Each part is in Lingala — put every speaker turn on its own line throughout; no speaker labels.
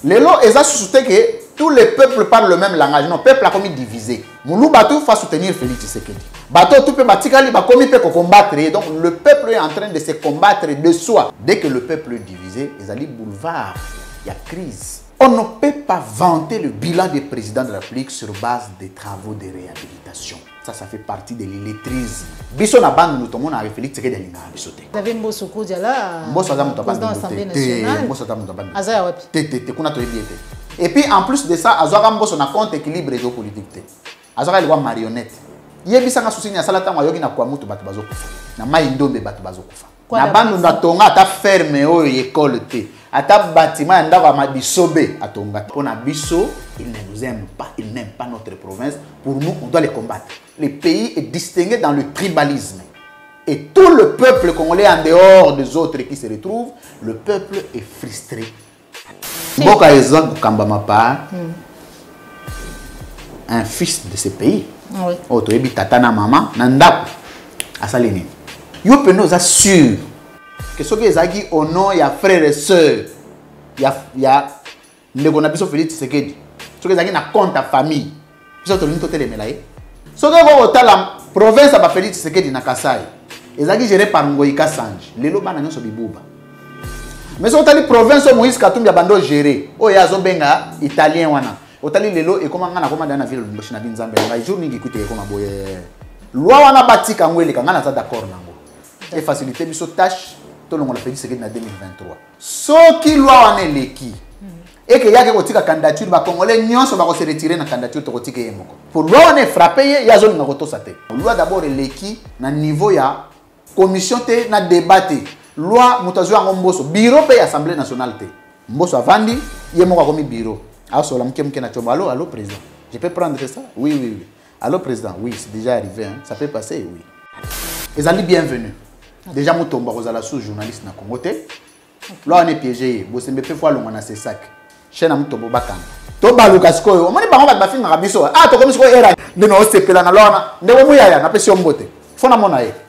Les lots, ils ont soutenu que tous les peuples parlent le même langage. Non, le peuple a commis divisé. Moulou Batou faut soutenir Félix Tshisekedi. Bateau tout peut batikali ba commis peut combattre. Donc le peuple est en train de se combattre de soi. Dès que le peuple est divisé, ils allaient boulevard. Il y a crise. On ne peut pas vanter le bilan des présidents de la République sur base des travaux de réhabilitation. Ça fait partie de l'illettrisme. Biso na bande nous tomons à Félix Tshisekedi alinga bisoté.
Vous avez Mbosso Kodiala,
président
de l'Assemblée nationale.
Azaya wapi. Kuna to ebiete. Et puis en plus de ça, Azora Mbosso na compte équilibre géopolitique. Azora il marionnette. Yebisa nga souci na salata ngo yogi na kwa mutu batu bazokufa. Na mai ndombe batu bazokufa. Na bande na tonga ata ferme o école te. Ata bâtiment ndako amabisobe atonga. Pona biso, il ne nous aime pas, il n'aime pas notre province. Pour nous, on doit les combattre. Le pays est distingué dans le tribalisme. Et tout le peuple congolais en dehors des autres qui se retrouvent, le peuple est frustré. Boka Ezan Kambamapa, un fils de ce pays.
Oui.
Auto ebi tata na maman, nandap asalini. Yo pe nous assure que ce que ezaki au nom ya frères et sœurs, ya ndeko na biso Félix Tshisekedi. Ce que ezaki na compte à famille. Biso to lini to telemelaye. Ce que ko la province ba Félix Tshisekedi na Kasai. Ezaki géré par Ngoïka Sange. Lelo bana nyoso bibuba. Mais so tali province Moïse Katumbi ya bando géré. O ya zo benga italien wana. Otali lelo et comment ngana komanda na ville Lubumbashi na Binzambe. Ngai jour ningi kuite koma boye. Loi wana batika ngwele kangana za d'accord nango. Et faciliter biso tâche to longo la Félix Tshisekedi na 2023. Soki loi wana leki. Et que yake kotika candidature ba congolais nyonso ba ko se retirer na candidature to kotika yemoko. Pour loi wana frapper ya zone ngako to sate. Loi d'abord leki na niveau ya commission te na débatté. Loi mutazu yango Mbosso bureau pe assemblée nationale te. Mbosso avandi yemoko komi bureau. Alors, allô, président. Je peux prendre ça? Oui, oui, oui. Allô, président. Oui, c'est déjà arrivé. Hein. Ça peut passer, oui. Les amis, bienvenue. Déjà, je suis sous-journaliste dans le Congo. Là, on est piégé. Vous savez, peu fois, on a ces sacs. Chaîne à Moutobo Bakan. Toba Lucas Koyo. On m'a dit, on va faire un rabisso. Ah, tu comme si on era. De nos séquelles, on a un mouillard. On a fait un botte. Faut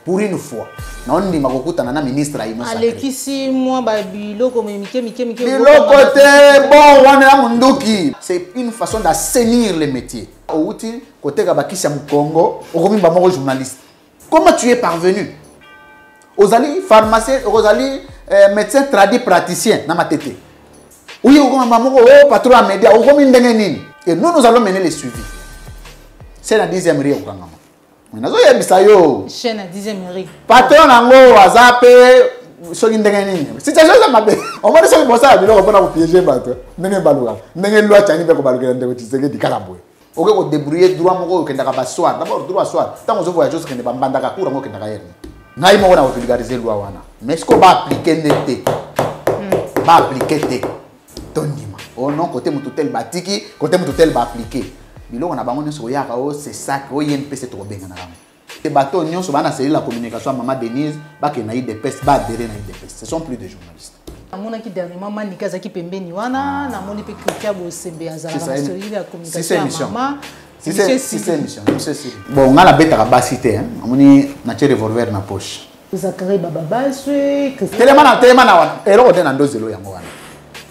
pour une fois. Non, on dit que na ministre aïe.
Alekisi moi babilo comme mike.
Bon, on est munduki. C'est une façon d'assainir les métiers. Au outil côté kabakisi ya Congo, au ba moko journaliste. Comment tu es parvenu? Ozali pharmacien, ozali médecin tradit praticien na matete. Oui, au moko patron à média, au komi ndenge nini. Et nous allons mener les suivis. C'est la 10e rie au Kangama.
Chaîne à 10e mairie.
Patron nango azape soki ndenge nini. Situation ça mabe. On va dire ça biloko pona ko piéger bato. Ndenge baluka. Ndenge loi tani be ko balukela ndeko Tshisekedi kalabwe. Oke ko débrouiller droit moko okenda ka soir. D'abord droit soir. Tant on voyage kende ba mbanda ka kura ngo kenda ka yerni. Ngai moko na ko vulgariser loi wana. Mais est-ce qu'on va appliquer nete? Ba appliquer te. Tondima. Oh non côté mututel batiki, côté mututel ba appliquer. Biloko na bango nyonso oyaka o c'est ça que ONPC to benga na bango. Les bateaux nyonso bana c'est la communication maman Denise ba ke na IDPS ba adhérer na IDPS. Ce sont plus des journalistes.
Amona ki dernièrement manika zaki pembeni wana na moni pe Christian Bosembe azala na story la communication maman.
C'est émission. Bon, on a la bête à basité hein. Amoni na tire revolver na poche.
Zakari baba baswe.
Tellement na wana. Ero ko na ndozelo yango wana.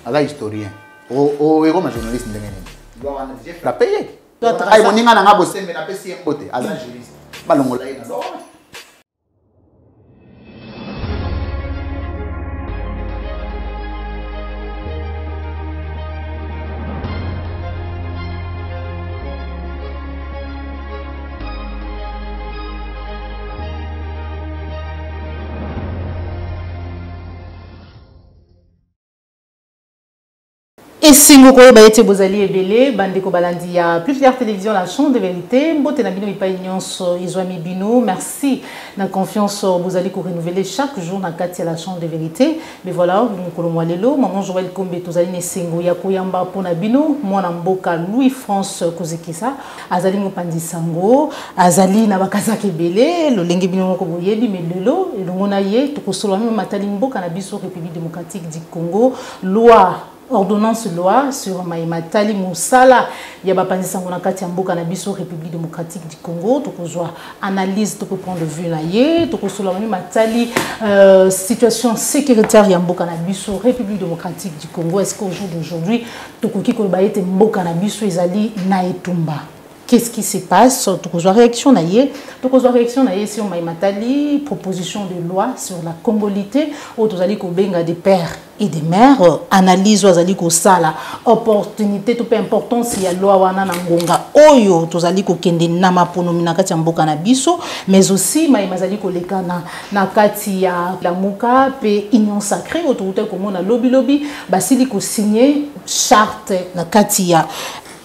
Ala historien. O ego ma journaliste ndenge nini. Doit wana j'ai frappé. Ay moninga na ngabo sembe na pesi mbote aza juriste balongola ina do.
Et si vous avez été bozali ebele bandeko balandi ya plus fière télévision la chambre de vérité mbote na bino ipaynyons izwami bino merci na confiance bozali ko renouveler chaque jour na kati la chambre de vérité mais voilà mukolo mwalelo maman Joël Kombe tozali ne sengo ya koyamba pona bino mwana mboka Louis France Kozekisa azali mopandi sango azali na bakazaki ebele lolenge bino moko boyebi melelo elongona ye tukosolo matali mboka na biso République démocratique du Congo loi ordonnance loi sur Maïmatali Moussala Yabapanzi Sangona Kati Mboka na biso République démocratique du Congo to kozwa analyse to prendre vue na ye to kosola Matali situation sécuritaire ya Mboka na biso République démocratique du Congo. Est-ce qu'au jour d'aujourd'hui to koki ko ba ete Mboka na biso ezali na etumba? Qu'est-ce qui se passe? Tu as réaction sur Maïmatali, proposition de loi sur la congolité, où tu as dit des pères et des mères, analyse où tu as sala opportunité, tout peu important si la loi wana ngonga oyo, tu as dit kende nama ponomina kati mboka na biso, mais aussi Maïmatali ko lekana na kati ya la muka pe union sacrée, autorité comme na lobby, basili ko signer charte na kati ya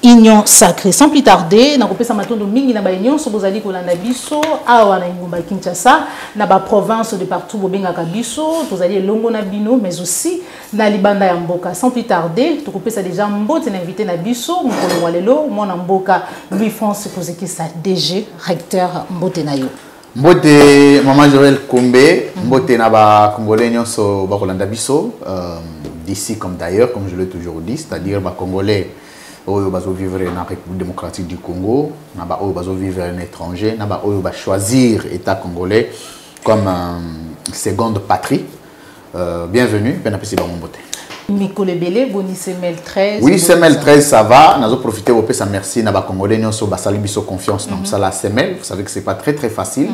union sacrée. Sans plus tarder, na kopesa matondo mingi na ba union so bozali kolanda biso awa na ngomba Kinshasa na ba province de partout bobenga kabiso tozali longo na bino mais aussi na libanda ya mboka. Sans plus tarder, to kopesa déjà mbote na invité na biso mokolo walelo mona mboka Louis France Kozeki sa DG recteur mbote na yo.
Mbote Maman Joël Kombe, mbote na ba congolais nyonso ba kolanda biso d'ici comme d'ailleurs comme je l'ai toujours dit, c'est-à-dire ba congolais oyo bazo vivre na République démocratique du Congo, naba oyo bazo vivre à l'étranger, naba oyo ba choisir État congolais comme seconde patrie. Bienvenue, ben apprécié ba mbote.
Miko Lebele, boni semel 13.
Oui, semel 13 ça va, nazo profiter au pesa merci naba congolais nyonso ba sali biso confiance donc ça la semel, vous savez que c'est pas très facile.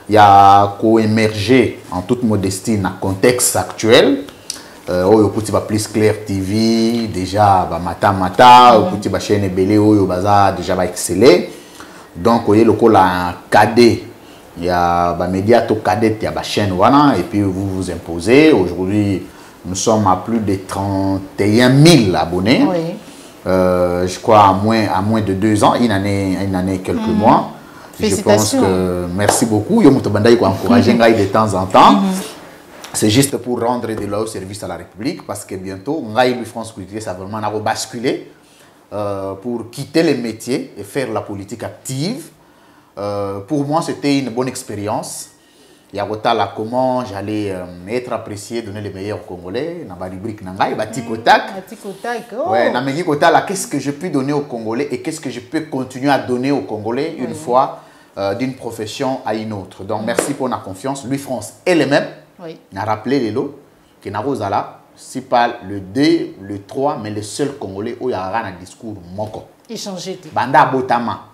Il y a co-émerger en toute modestie dans le contexte actuel. Oyo kuti ba plus clair TV déjà ba mata kuti ba chaîne belé oyo baza déjà ba exceller donc oyo lokola cadet il y a ba média to cadet il y a ba chaîne wana et puis vous vous imposez. Aujourd'hui nous sommes à plus de 31 000 abonnés. Oui. Je crois à moins de 2 ans, une année quelques mois. Je pense que merci beaucoup yo muto bandai ko encourager ngai de temps en temps. C'est juste pour rendre de leur service à la République parce que bientôt, Louis France Kozeki ça vraiment basculer pour quitter les métiers et faire la politique active. Pour moi, c'était une bonne expérience. Il y a là comment j'allais être apprécié, donner les meilleurs Congolais. Dans la rubrique Nangai, Tikotak. Ouais, dans mes là, qu'est-ce que je peux donner aux Congolais et qu'est-ce que je peux continuer à donner aux Congolais une fois d'une profession à une autre. Donc, merci pour la confiance. Louis France est le même. Oui. On a rappelé les lots que Narozala, c'est pas le 2, le 3, mais le seul Congolais où il y a un discours moko.
Échanger.
Banda Botama.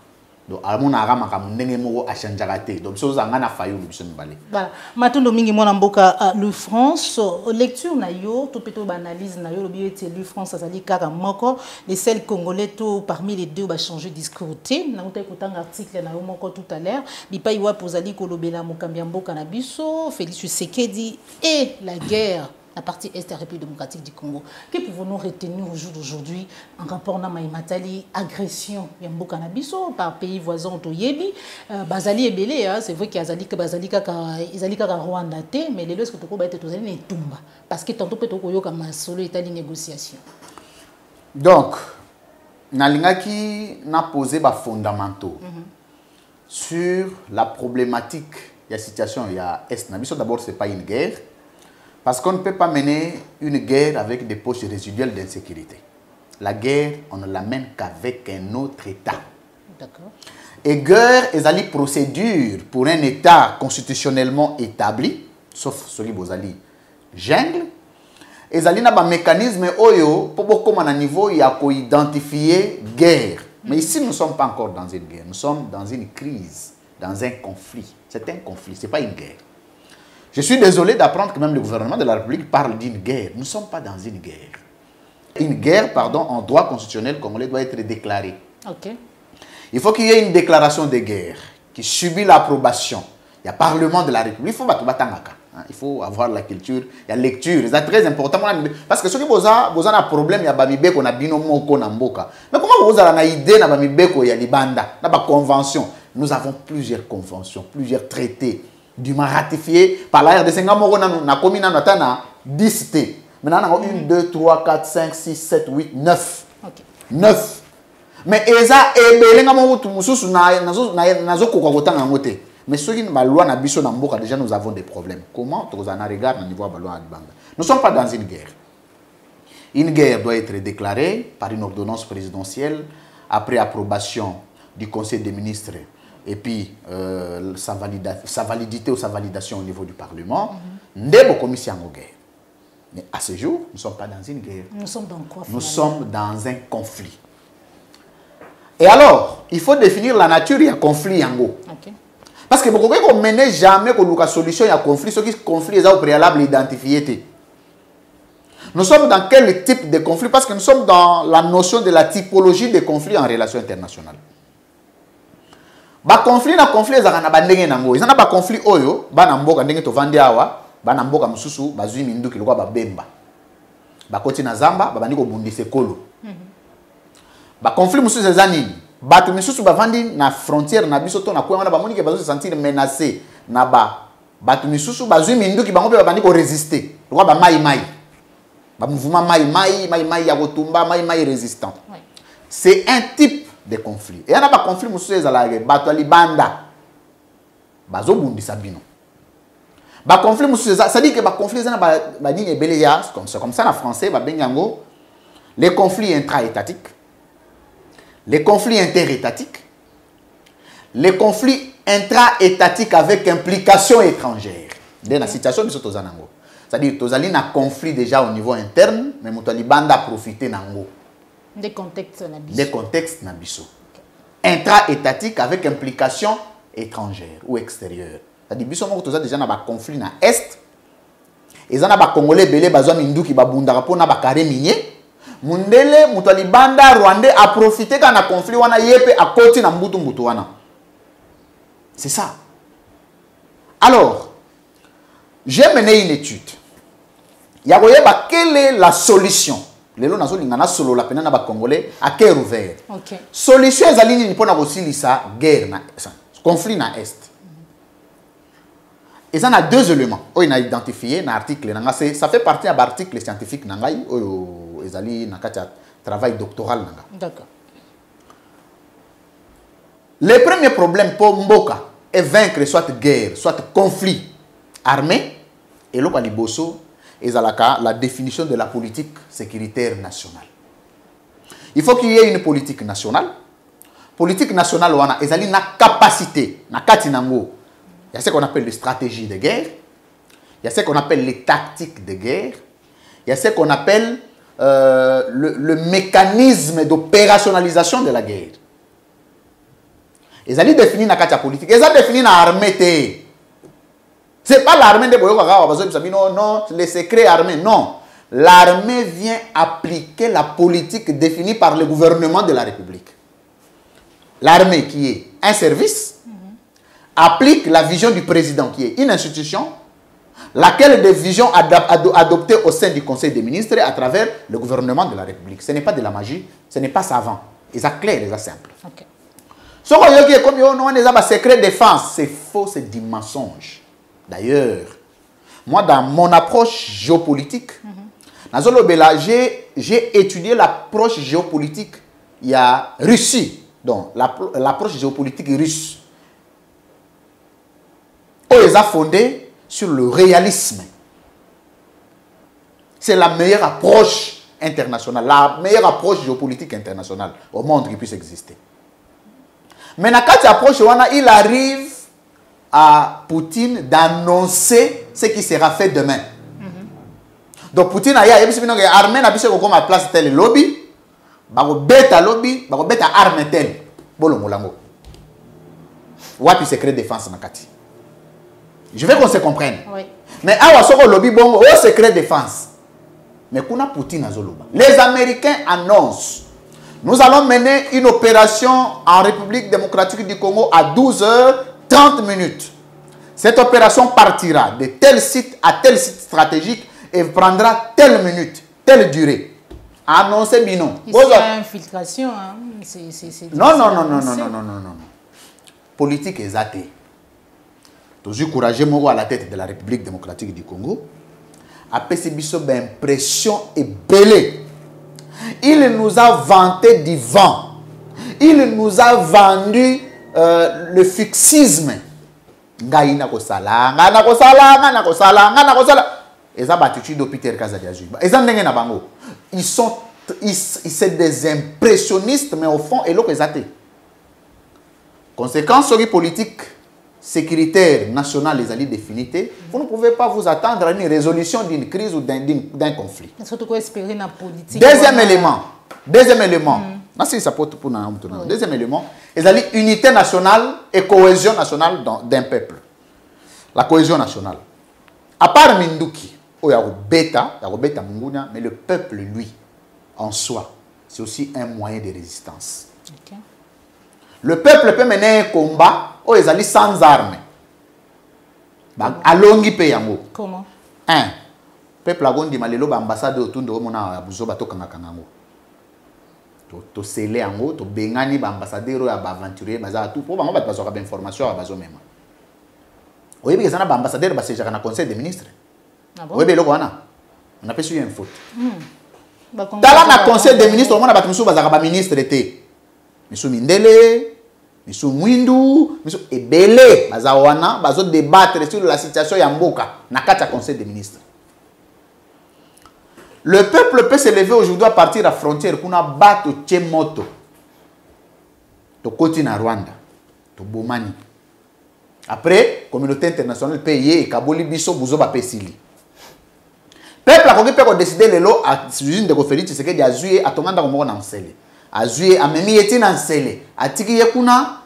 Donc, on a ramené moko à Chanjarate. Donc, ça a un faillot de Bisonibale. Voilà.
Matondo mingi mona mboka Louis France. Lecture na yo, tout peut analyse na yo, le bio était Louis France, ça dit kaka moko. Les seuls Congolais, tout parmi les deux, va changer de discours. Na uta écouté un article na yo moko tout à l'heure. Bipa iwa pozali kolobela mokambia mboka na biso, Félix Tshisekedi et la guerre. La partie est de la République démocratique du Congo. Que pouvons-nous retenir au jour d'aujourd'hui en rapport à Maïmatali, agression Yamboka Nabiso par pays voisin au Yebi, Bazali et Belé, c'est vrai qu'il y a Rwanda, mais les lois que tu peux être tous les Tumba. Parce que tantôt peut être comme solo état de négociation.
Donc, Nalingaki n'a posé des fondamentaux sur la problématique de la situation. Il y a Est Nabiso, d'abord, ce n'est pas une guerre. Parce qu'on ne peut pas mener une guerre avec des poches résiduelles d'insécurité. La guerre, on ne l'amène qu'avec un autre État. D'accord. Et guerre est une procédure pour un État constitutionnellement établi, sauf celui qui est jungle. Et il y a un mécanisme pour à niveau il y a identifier guerre. Mais ici, nous ne sommes pas encore dans une guerre. Nous sommes dans une crise, dans un conflit. C'est un conflit, ce n'est pas une guerre. Je suis désolé d'apprendre que même le gouvernement de la République parle d'une guerre. Nous ne sommes pas dans une guerre. Une guerre, pardon, en droit constitutionnel congolais doit être déclarée. Okay. Il faut qu'il y ait une déclaration de guerre qui subit l'approbation. Il y a le Parlement de la République. Il faut avoir la culture, il y a la lecture. C'est très important. Parce que ceux qui ont un problème, il y a Bamibeko, il y a Binomoko, Namboka. Mais comment vous avez une idée, il y a Bamibeko, il y a Libanda, il y a une convention. Nous avons plusieurs conventions, plusieurs traités. Du ratifié par la RDC, nous avons 10 T. Maintenant, 1, 2, 3, 4, 5, 6, 7, 8, 9. 9. Mais Eza et mais ceux qui ont la loi déjà nous avons des problèmes. Comment nous avons regardé au niveau de la loi? Nous ne sommes pas dans une guerre. Une guerre doit être déclarée par une ordonnance présidentielle après approbation du Conseil des ministres et puis sa validité ou sa validation au niveau du Parlement. Ndebo commission en guerre. Mais à ce jour, nous ne sommes pas dans une guerre.
Nous sommes dans quoi?
Nous sommes dans un conflit. Et alors, il faut définir la nature du conflit en gros.
Okay.
Parce que beaucoup ne mène jamais la solution à conflit, ce qui est conflit est au préalable identifié. Nous sommes dans quel type de conflit? Parce que nous sommes dans la notion de la typologie des conflits en relation internationale. Ba conflit na conflit ezaka na bandenge nango. Ezana ba conflit oyo ba na mboka ndenge to vandi awa, ba na mboka mususu bazwi minduki lokwa ba bemba. Ba koti na zamba ba bandi ko bundise kolo. Ba conflit mususu ezani batu misusu ba vandi na frontière na biso to na kwa wana ba monike bazo se sentir menacé na batu misusu bazwi minduki bango pe ba bandi ko résister. Lokwa ba mai mai. Ba mouvement mai ya kotumba mai résistant.
Oui.
C'est un type de conflit. Et il y a un conflit mususu ezalaka bato libanda bazo bundisa bino. Ba conflit mususu ça dit que ba conflit ezana ba nini ebele ya comme ça en français ba bengango les conflits intra-étatiques, les conflits interétatiques, les conflits intra-étatiques avec implication étrangère. Dans la situation biso tozanango. C'est-à-dire tozali na conflit déjà au niveau interne mais muto libanda profiter nango.
Des contextes nabiso.
Des contextes nabiso. Intra-étatique avec implication étrangère ou extérieure. C'est-à-dire biso moko toza déjà na ba conflit na est. Ezana ba congolais belé bazwa minduki ba bundaka pona ba carré minier. Mundele muto libanda rwandais a profité kana conflit wana yepe a koti na mbutu wana. C'est ça. Alors, j'ai mené une étude. Yagoyeba quelle est la solution? Lelo nazo lingana solo la pena na ba congolais à cœur ouvert.
OK.
Solution ezali ni pona kosilisa guerre na conflit na est. Et ça a deux éléments. On a identifié dans l'article ça fait partie de l'article scientifique nangai oyo ezali na kati travail doctoral nanga.
D'accord.
Le premier problème pour Mboka est vaincre soit guerre, soit conflit armé et l'autre liboso ezalaka la définition de la politique sécuritaire nationale. Il faut qu'il y ait une politique nationale. Politique nationale wana ezali na capacité na kati nango. Il y a ce qu'on appelle les stratégies de guerre. Il y a ce qu'on appelle les tactiques de guerre. Il y a ce qu'on appelle le mécanisme d'opérationnalisation de la guerre. Ezali défini na kati ya politique. Ezali défini na armée. C'est pas l'armée de Boyoka, non, les secrets armés, non. L'armée vient appliquer la politique définie par le gouvernement de la République. L'armée, qui est un service, applique la vision du président, qui est une institution, laquelle des visions adoptées au sein du Conseil des ministres à travers le gouvernement de la République. Ce n'est pas de la magie, ce n'est pas savant. C'est clair, c'est simple.
OK.
Ce qu'on dit comme on a un secret défense, c'est faux, c'est du mensonge. D'ailleurs, moi, dans mon approche géopolitique, j'ai étudié l'approche géopolitique. Il y a Russie, donc l'approche géopolitique russe. Elle est fondée sur le réalisme. C'est la meilleure approche internationale, la meilleure approche géopolitique internationale au monde qui puisse exister. Mais dans cette approche, il arrive à Poutine d'annoncer ce qui sera fait demain. Donc Poutine a dit que l'armée n'a pas comme place tel lobby, beta lobby, beta arme tel. Bolo molango. Wapi secret défense nakati. Je veux qu'on se comprenne.
Oui.
Mais awa soko lobby bongo au secret défense. Mais kuna Poutine azoloba. Les Américains annoncent: nous allons mener une opération en République démocratique du Congo à 12h30. Cette opération partira de tel site à tel site stratégique et prendra telle minute, telle durée. Annoncez Bino.
Il y a infiltration. Hein?
Non. Politique exatée. Toujours courageux à la tête de la République démocratique du Congo. Après ces biso d'impression et belé. Il nous a vanté du vent. Il nous a vendu le fixisme. Ils ont battu Peter Kazadiazui. Ils sont c'est des impressionnistes, mais au fond, ils ont été. Conséquence sur les politiques sécuritaires nationales, les alliés définités, vous ne pouvez pas vous attendre à une résolution d'une crise ou d'un conflit. Deuxième élément. Deuxième élément, ils allaient unité nationale et cohésion nationale d'un peuple. La cohésion nationale. À part Minduki, il y a Beta, mais le peuple, lui, en soi, c'est aussi un moyen de résistance. Okay. Le peuple peut mener un combat où ils allaient sans armes.
Comment?
Un, peuple a dit que l'ambassade autour de l'Omona a besoin de Kangakango. To sele ango to bengani ba ambassadeur ya ba aventurier baza tout pour bango ba bazo ka information ba bazo même oyebi ke sana ba ambassadeur ba seja na conseil des ministres oyebi loko wana on a pas su une faute tala na conseil des ministres on a ba tumusu baza ba ministre té misu Mindele misu Mwindu misu ebele baza wana bazo débattre sur la situation ya mboka na kati ya conseil des ministres. Le peuple peut se lever aujourd'hui à partir de la frontière pour battre Tchemoto, to Koti na Rwanda, to Bomani. Après, la communauté internationale paye et Kaboli Biso Bouzo ba Pesili. Peuple a peut décider le lot à l'usine de Kofeli, c'est que a joué à Tonganda Komoko na Nsele. A joué à Memi Eti na Nsele. A Tiki Yekuna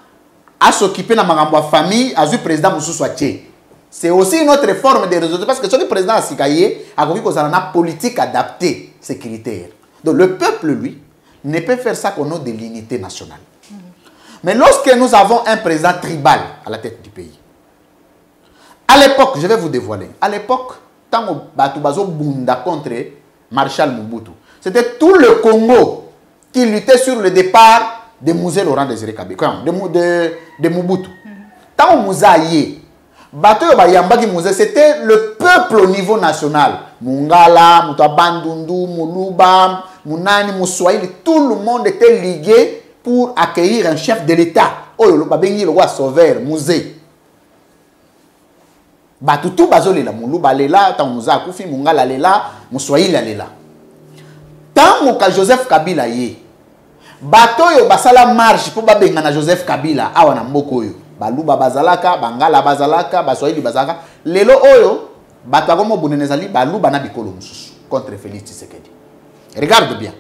a s'occuper na Magambo famille, a joué président Moussou Soaché. C'est aussi une autre forme de résolution parce que ce président a Sikaye a compris qu'on a une politique adaptée sécuritaire. Donc le peuple, lui, ne peut faire ça qu'au nom de l'unité nationale. Mais lorsque nous avons un président tribal à la tête du pays, à l'époque, je vais vous dévoiler, à l'époque, tant que Batubazo Bunda contre Marshal Mobutu, c'était tout le Congo qui luttait sur le départ de Mouzé Laurent Désiré Kabila, de Mobutu. Tant que Mouzaïe, c'était le peuple au niveau national. Mungala, Mutabandundu, Muluba, Munani, Moussoaïli, tout le monde était ligué pour accueillir un chef de l'État. Oh, le Babengi, le roi sauveur, Mouzé. Batutu Bazolela, Muluba Lela, Tamouza Koufi, Mungala Lela, Moussoaïli Lela. Tant que Joseph Kabila y est, Batoyo Basala marche pour Babengana Joseph Kabila, Awana Mokoyo. Baluba bazalaka, bangala bazalaka, baswahili bazalaka. Lelo oyo, batagomo bunenezali, baluba na bikolo mususu contre Félix Tshisekedi. Regarde bien.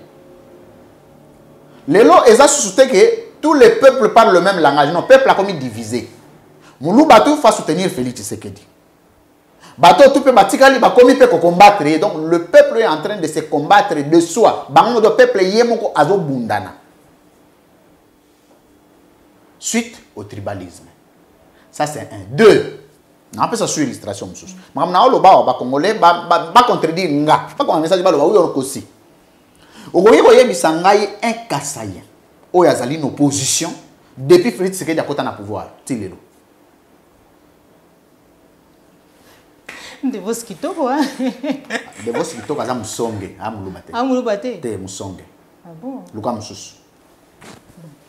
Lelo eza susute que tous les peuples parlent le même langage. Non, peuple a commis divisé. Moulou Batou fa soutenir Félix Tshisekedi. Bato tout peut batikali ba commis pe ko combattre. Donc le peuple est en train de se combattre de soi. Bango do peuple yemoko azo bundana. Suite au tribalisme. Ça c'est un. Deux. On appelle ça sur illustration. Maintenant, on va congolais, va contredire nga. Pas comme un message ba lo oui aussi. Ogoyi koye bisangai un Kassaïen. Oyazali une opposition depuis Félix Tshisekedi a kota na pouvoir. Tilelo.
De vos kitoko hein.
De vos kitoko za musonge, amulubate.
Amulubate.
Te musonge.
Ah bon.
Luka mususu.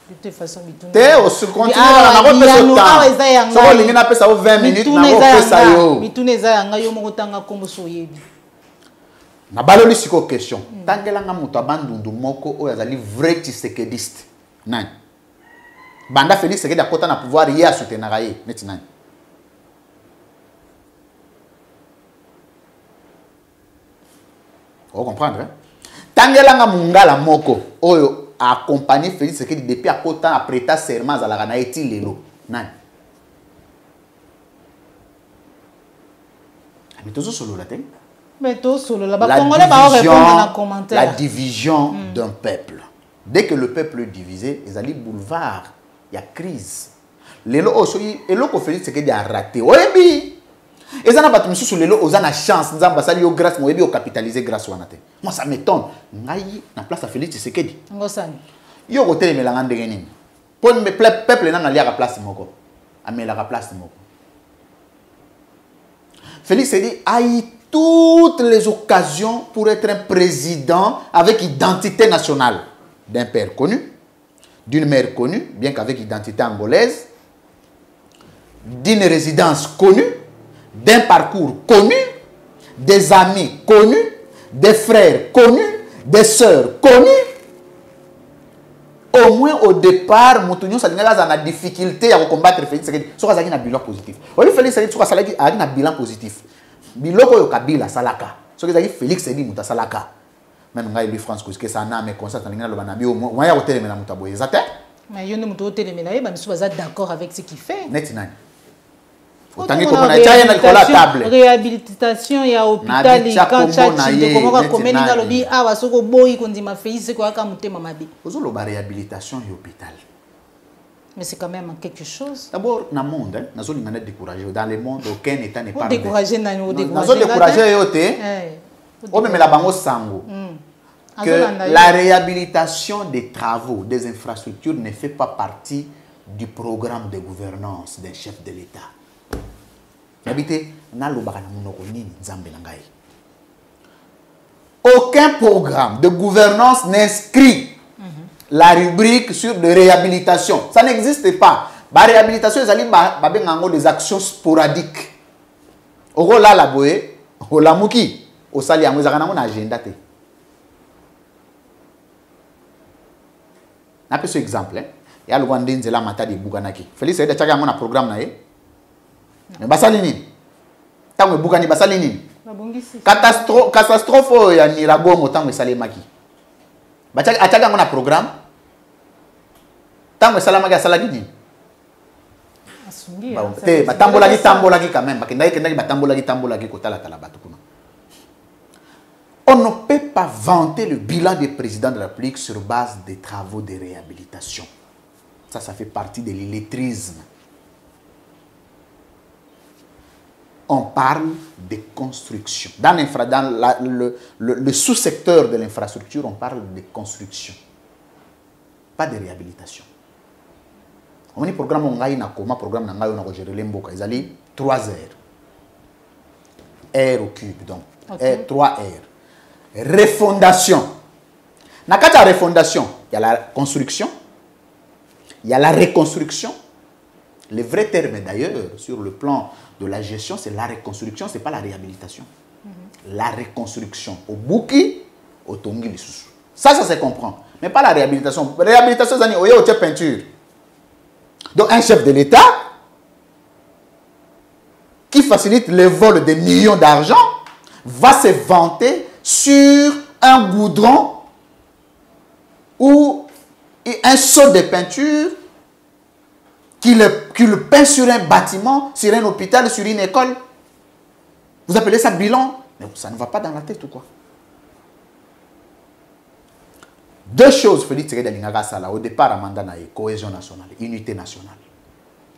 De toute façon,
Te au continue na ko pesa temps. So lingi na pesa 20 minutes na ko pesa yo.
Mituneza yanga yo moko tanga kombo soyebi.
Na baloli siko question. Tangelanga muto abandundu moko oyo azali vrai Tshisekediste. Nani? Banda Félix Tshisekedi akota na pouvoir hier a soutenir ye neti nani? Vous comprenez? Tangelanga mungala moko oyo accompagné Félix Tshisekedi depuis à Kota a prêté serment à la Ranaïti Lelo. Nani? Mais tout solo la tête.
Mais tout solo la Congolais va répondre dans commentaire.
La division d'un peuple. Dès que le peuple est divisé, ils allaient boulevard, il y a crise. Lelo osoyi eloko Félix Tshisekedi a raté. Oyebi. Et ça n'a pas de sur les lots, on a la chance, nous avons eu grâce, nous avons capitalisé grâce à Wanate. Moi, ça m'étonne. Naï, na place à Félix Tshisekedi.
Ngosani.
Yo côté me la rendre gagner. Pour me peuple n'a aller à la place moko. A me la place moko. Félix Tshisekedi a eu toutes les occasions pour être un président avec identité nationale d'un père connu, d'une mère connue, bien qu'avec identité angolaise, d'une résidence connue, d'un parcours connu, des amis connus, des frères connus, des sœurs connues. Au moins au départ, Moutounion a la difficulté à combattre Félix Tshisekedi. Ce qui a un bilan positif. Au lieu de Félix Tshisekedi a un bilan positif. Biloko yo kabila salaka. Ce qui a Félix Tshisekedi muta salaka. Même ngai lui France que ça na mais constat na lo banabi au moins ya hôtel mais na muta boye zate.
Mais yo ne muta hôtel mais na ba misu baza d'accord avec ce qu'il fait.
Net nani. Otangi ko na taya na kola table.
Réhabilitation ya hôpital quand chachi de comment komeni na lobi awa soko boyi kondima Félix ko aka mutema mabe.
Ozolo ba réhabilitation ya hôpital.
Mais c'est quand même quelque chose.
D'abord, dans le monde, nous sommes découragés. Dans le monde, aucun État n'est pas
découragé.
Nous sommes découragés. Que la réhabilitation des travaux, des infrastructures ne fait pas partie du programme de gouvernance d'un chef de l'État. Aucun programme de gouvernance n'inscrit la rubrique sur de réhabilitation. Ça n'existe pas. La réhabilitation, c'est des actions sporadiques. Au là, la boye, au la mouki, au sali, on a un agenda. On a un exemple. Il y a le Rwandais de la Mata de Bouganaki. Félix, il y a un programme. Mais Basalini. Tant que Bougani Basalini. Catastrophe, il y a ni la gomme autant que Salemaki. Bachaga a un programme. Tant que Salamaki a Salagini. On ne peut pas vanter le bilan du président de la République sur base des travaux de réhabilitation. Ça fait partie de l'illettrisme. On parle de construction. Dans le sous-secteur de l'infrastructure, on parle de construction. Pas de réhabilitation. On a un programme on gérer l'emboka. Ils allaient 3 heures. R au cube, donc. Okay. 3 heures. Refondation. Dans la refondation, il y a la construction, il y a la reconstruction. Le vrai terme d'ailleurs, sur le plan de la gestion, c'est la reconstruction, ce n'est pas la réhabilitation. La reconstruction. Au bouki, au tongi, les sous. Ça se comprend. Mais pas la réhabilitation. La réhabilitation, c'est une peinture. Donc un chef de l'État qui facilite le vol de millions d'argent va se vanter sur un goudron ou un seau de peinture qui le peint sur un bâtiment, sur un hôpital, sur une école. Vous appelez ça bilan? Mais ça ne va pas dans la tête ou quoi? Deux choses, Félix Tshisekedi au départ, Amanda Naye, cohésion nationale, unité nationale.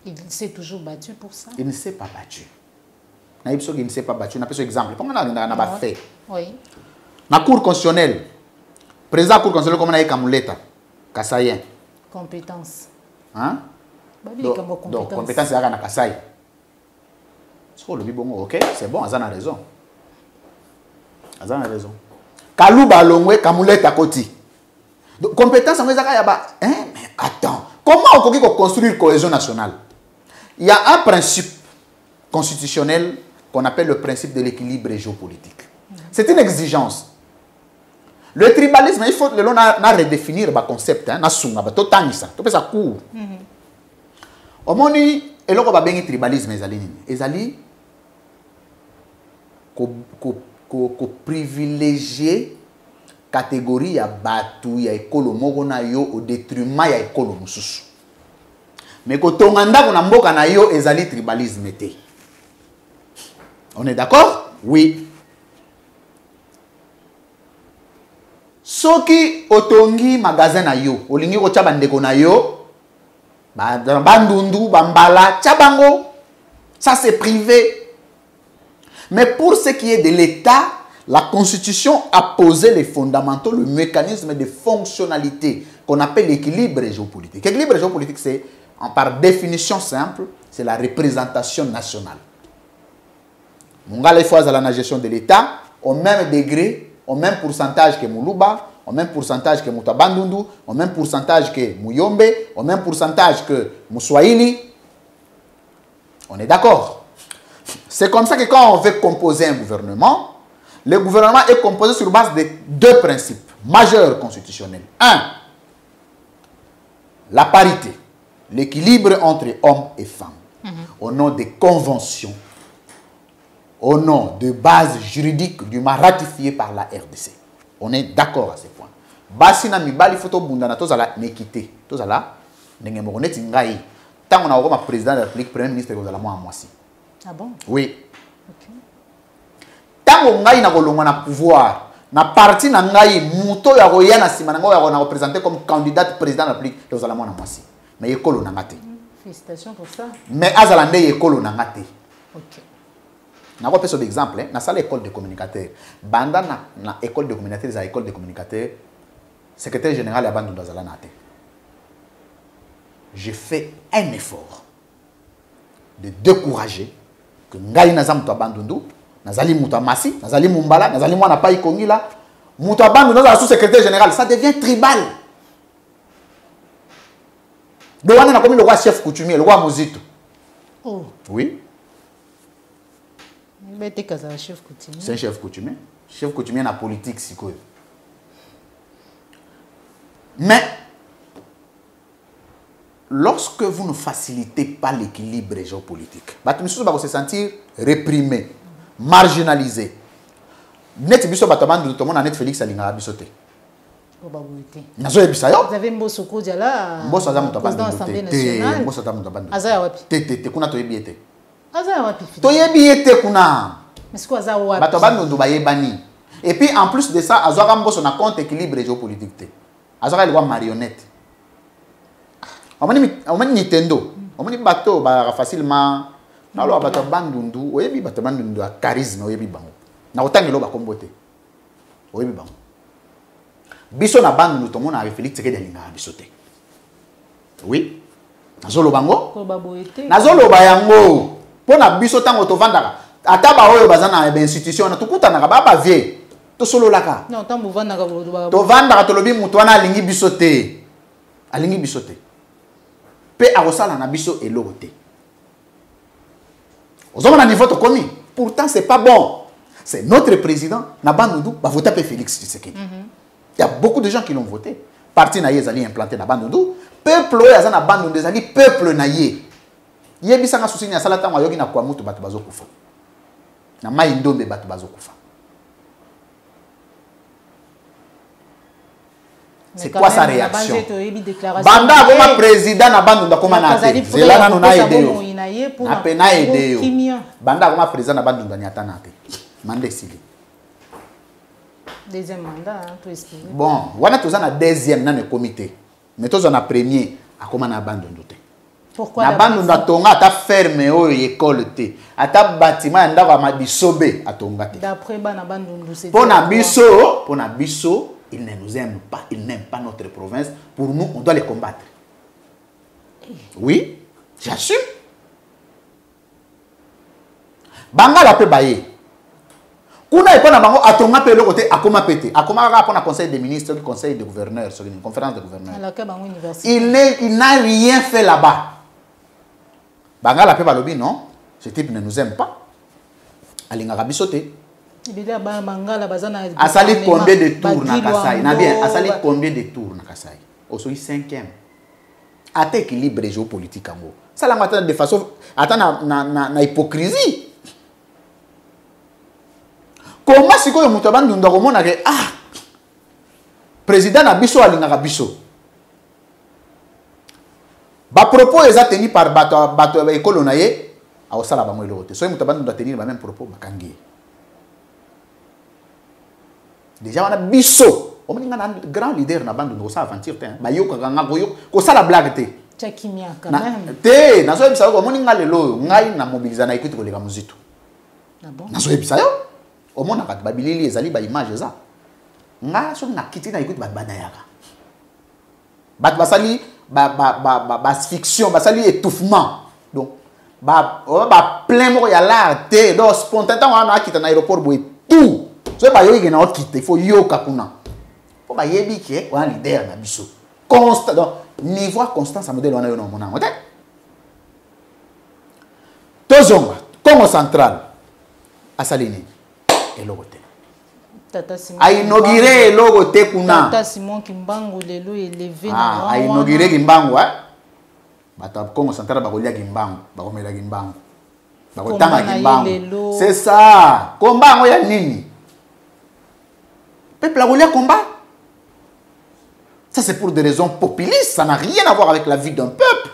Il s'est toujours battu pour ça?
Il ne s'est pas battu. Il ne s'est pas battu. On a pris un exemple. Comment on a fait?
Oui.
Dans la Cour constitutionnelle, président de la Cour constitutionnelle, comme on a dit Kamuleta, Kassayen.
Compétence.
Hein? Donc, compétence, c'est à Kassay. Ok, c'est bon, Azan a raison. Azan a raison. Kalouba Longwe, Kamuleta Koti. Donc, compétence, mais attends, comment on peut construire une cohésion nationale? Il y a un principe constitutionnel qu'on appelle le principe de l'équilibre géopolitique. C'est une exigence. Le tribalisme, il faut redéfinir le concept. Tout ça court. Au moment où il y a un tribalisme, il y a privilégier catégorie ya batu ya ekolo moko na yo au détriment ya ekolo mususu. Mais ko tonganda ko na mboka na yo ezali tribalisme te. On est d'accord? Oui. Soki otongi magasin na yo, olingi ko tya bandeko na yo, bandundu, bambala, tchabango. Ça c'est privé. Mais pour ce qui est de l'État, la Constitution a posé les fondamentaux, le mécanisme de fonctionnalité qu'on appelle l'équilibre géopolitique. L'équilibre géopolitique, c'est, par définition simple, c'est la représentation nationale. Mongala fois à la gestion de l'État, au même degré, au même pourcentage que Moulouba, au même pourcentage que Moutabandundu, au même pourcentage que Mouyombe, au même pourcentage que Mouswahili. On est d'accord? C'est comme ça que quand on veut composer un gouvernement, Le gouvernement est composé sur base de deux principes majeurs constitutionnels. Un, la parité, l'équilibre entre hommes et femmes, au nom des conventions, au nom de bases juridiques dûment ratifiées par la RDC. On est d'accord à ce point. Basina mibali photo bundana tozala n'équité, tozala n'engemoroneti ngai. Tant on a comme président de la République, premier ministre tozala moi moisi.
Ah bon?
Oui. Okay. Tant on ngai na kolongwa na pouvoir, na parti na ngai muto ya roya na sima na ngo ya na représenter comme candidate président de la République tozala moi na moisi. Mais ekolo na ngate.
Félicitations pour ça.
Mais azala nde ekolo na ngate.
OK.
Na ko peso d'exemple, na salle école de communicateurs. Banda na école de communicateurs, à école de communicateurs, secrétaire général Abandou Dazala Nate. J'ai fait un effort de décourager que Ngai Nazam to Abandundu, Nazali Moutamasi, Nazali Mumbala, Nazali Mwana Pai Kongila, Moutabandou dans la sous-secrétaire général, ça devient tribal. Donc on a comme le roi chef coutumier, le roi Mozito.
Oh.
Oui.
C'est
un chef coutumier. Chef coutumier dans la politique, c'est quoi? Mais, lorsque vous ne facilitez pas l'équilibre géopolitique, vous se sentir réprimé, marginalisé. Net biso bataban de tout le monde net Félix Alinga bisoté. Nazo ebisayo.
Vous avez Mbosso Kodiala.
Mbosso Adam
président de l'Assemblée nationale.
Mbosso Adam Tabando.
Azaya wapi.
Te kuna to yebiete.
Azaya wapi.
To yebiete kuna.
Mais c'est quoi Azaya wapi?
Batabando do bayebani. Et puis en plus de ça, Azora Mbosso na compte équilibre géopolitique. Azora il marionnette. Omani Nintendo. Omani bato ba facilement. Na lo batabandundu, oyebi batabandundu a charisme oyebi bango. Na otangelo ba kombote. Oyebi bango. Biso na bandu tout le monde a Félix Tshisekedi linga bisoté. Oui. Nazolo bango. Nazolo bayango. Pona biso tango to vandaka. Ata ba oyo bazana ba institution na tukuta na ba vie. To solo laka.
Non, tambo vandaka ba.
To vandaka to lobi mutu wana lingi bisoté. Alingi bisoté. Pe arosala na biso elote. Ozoma na niveau to komi. Pourtant c'est pas bon. C'est notre président na bandu ba voter pe Félix Tshisekedi. Il y a beaucoup de gens qui l'ont voté. Parti na yezali implanté na Bandundu. Peuple oyo azana Bandundu ezali peuple na ye. Yebisa nga souci na salata ngo yoki na kwa mutu batu bazokufa. Na mai ndombe batu bazokufa. C'est quoi sa réaction? Banda comme président na Bandundu comme na te. Zela na nona ideo. Na pena ideo. Banda comme président na Bandundu ni atana te. Mande sili.
Deuxième mandat, tout expliquer.
Bon, on a tous un deuxième dans le comité. Mais tous on a premier à comment on abandonné.
Pourquoi
abandonné à Tonga à ta ferme ou école té, à ta bâtiment à ndaka mabisobe à Tonga té.
D'après ban abandonné c'est.
Pour Nabiso, ils ne nous aiment pas, ils n'aiment pas notre province. Pour nous, on doit les combattre. Oui, j'assume. Banga pe baye. Kuna epona bango atonga pe le côté akoma pété akoma ka pona conseil des ministres conseil des gouverneurs sur une conférence de gouverneurs il n'a rien fait là-bas banga la pe balobi non ce type ne nous aime pas alinga kabisoté asali combien de tours na Kasai na bien asali combien de tours na Kasai osoi 5e ata équilibre géopolitique ango sala ngata de façon ata na hypocrisie. Comment si quoi mutu abandu ndo komona ke président na biso alingaka biso ba propos eza tenu par bato ba ekolo na ye awosala bango elote so mutu abandu ndo tenir ba même propos bakangi déjà wana biso omoninga na grand leader na bandu ndo sa aventure te ba yoka nga ko sala blague te
chakimia quand même
te nazo ebisa ko omoninga lelo ngai na mobiliser na ekuti koleka muzito nazo ebisa yo au monde a babili ezali ba image za nga so na kiti na ikuti ba banayaka bat basali ba fiction basali étouffement donc ba plein moko ya l'arte donc spontanément on a quitté l'aéroport boy tout so ba yoki na okite il faut yoka kuna po ba yebi ke on leader na biso constant donc niveau constant ça modèle on a yo na mona ngote tozonga Congo central asalini et l'autre. a inauguré logo te kuna
Tata Simon Kimbangu lelo élevé
na a inauguré Kimbangu bata Congo central bakolia Kimbangu bakomela Kimbangu bakotanga Kimbangu c'est ça combat ya nini peuple akolia combat ça c'est pour des raisons populistes ça n'a rien à voir avec la vie d'un peuple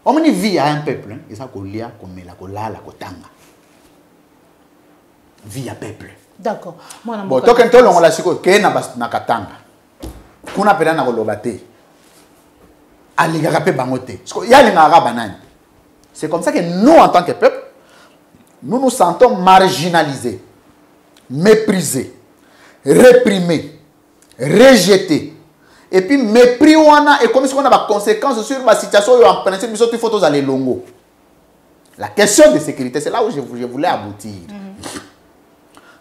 on me vie à un peuple et ça kolia komela kolala kotanga vie à peuple.
D'accord.
Bon, tant que on la siko ke na katanga. Kuna pena na kolobate. Ali gape bangote. Ya linga banani. C'est comme ça que nous en tant que peuple, nous nous sentons marginalisés, méprisés, réprimés, rejetés. Et puis mépris wana et comme si on a des conséquences sur la situation en principe nous autres photos aller longo. La question de sécurité, c'est là où je voulais aboutir.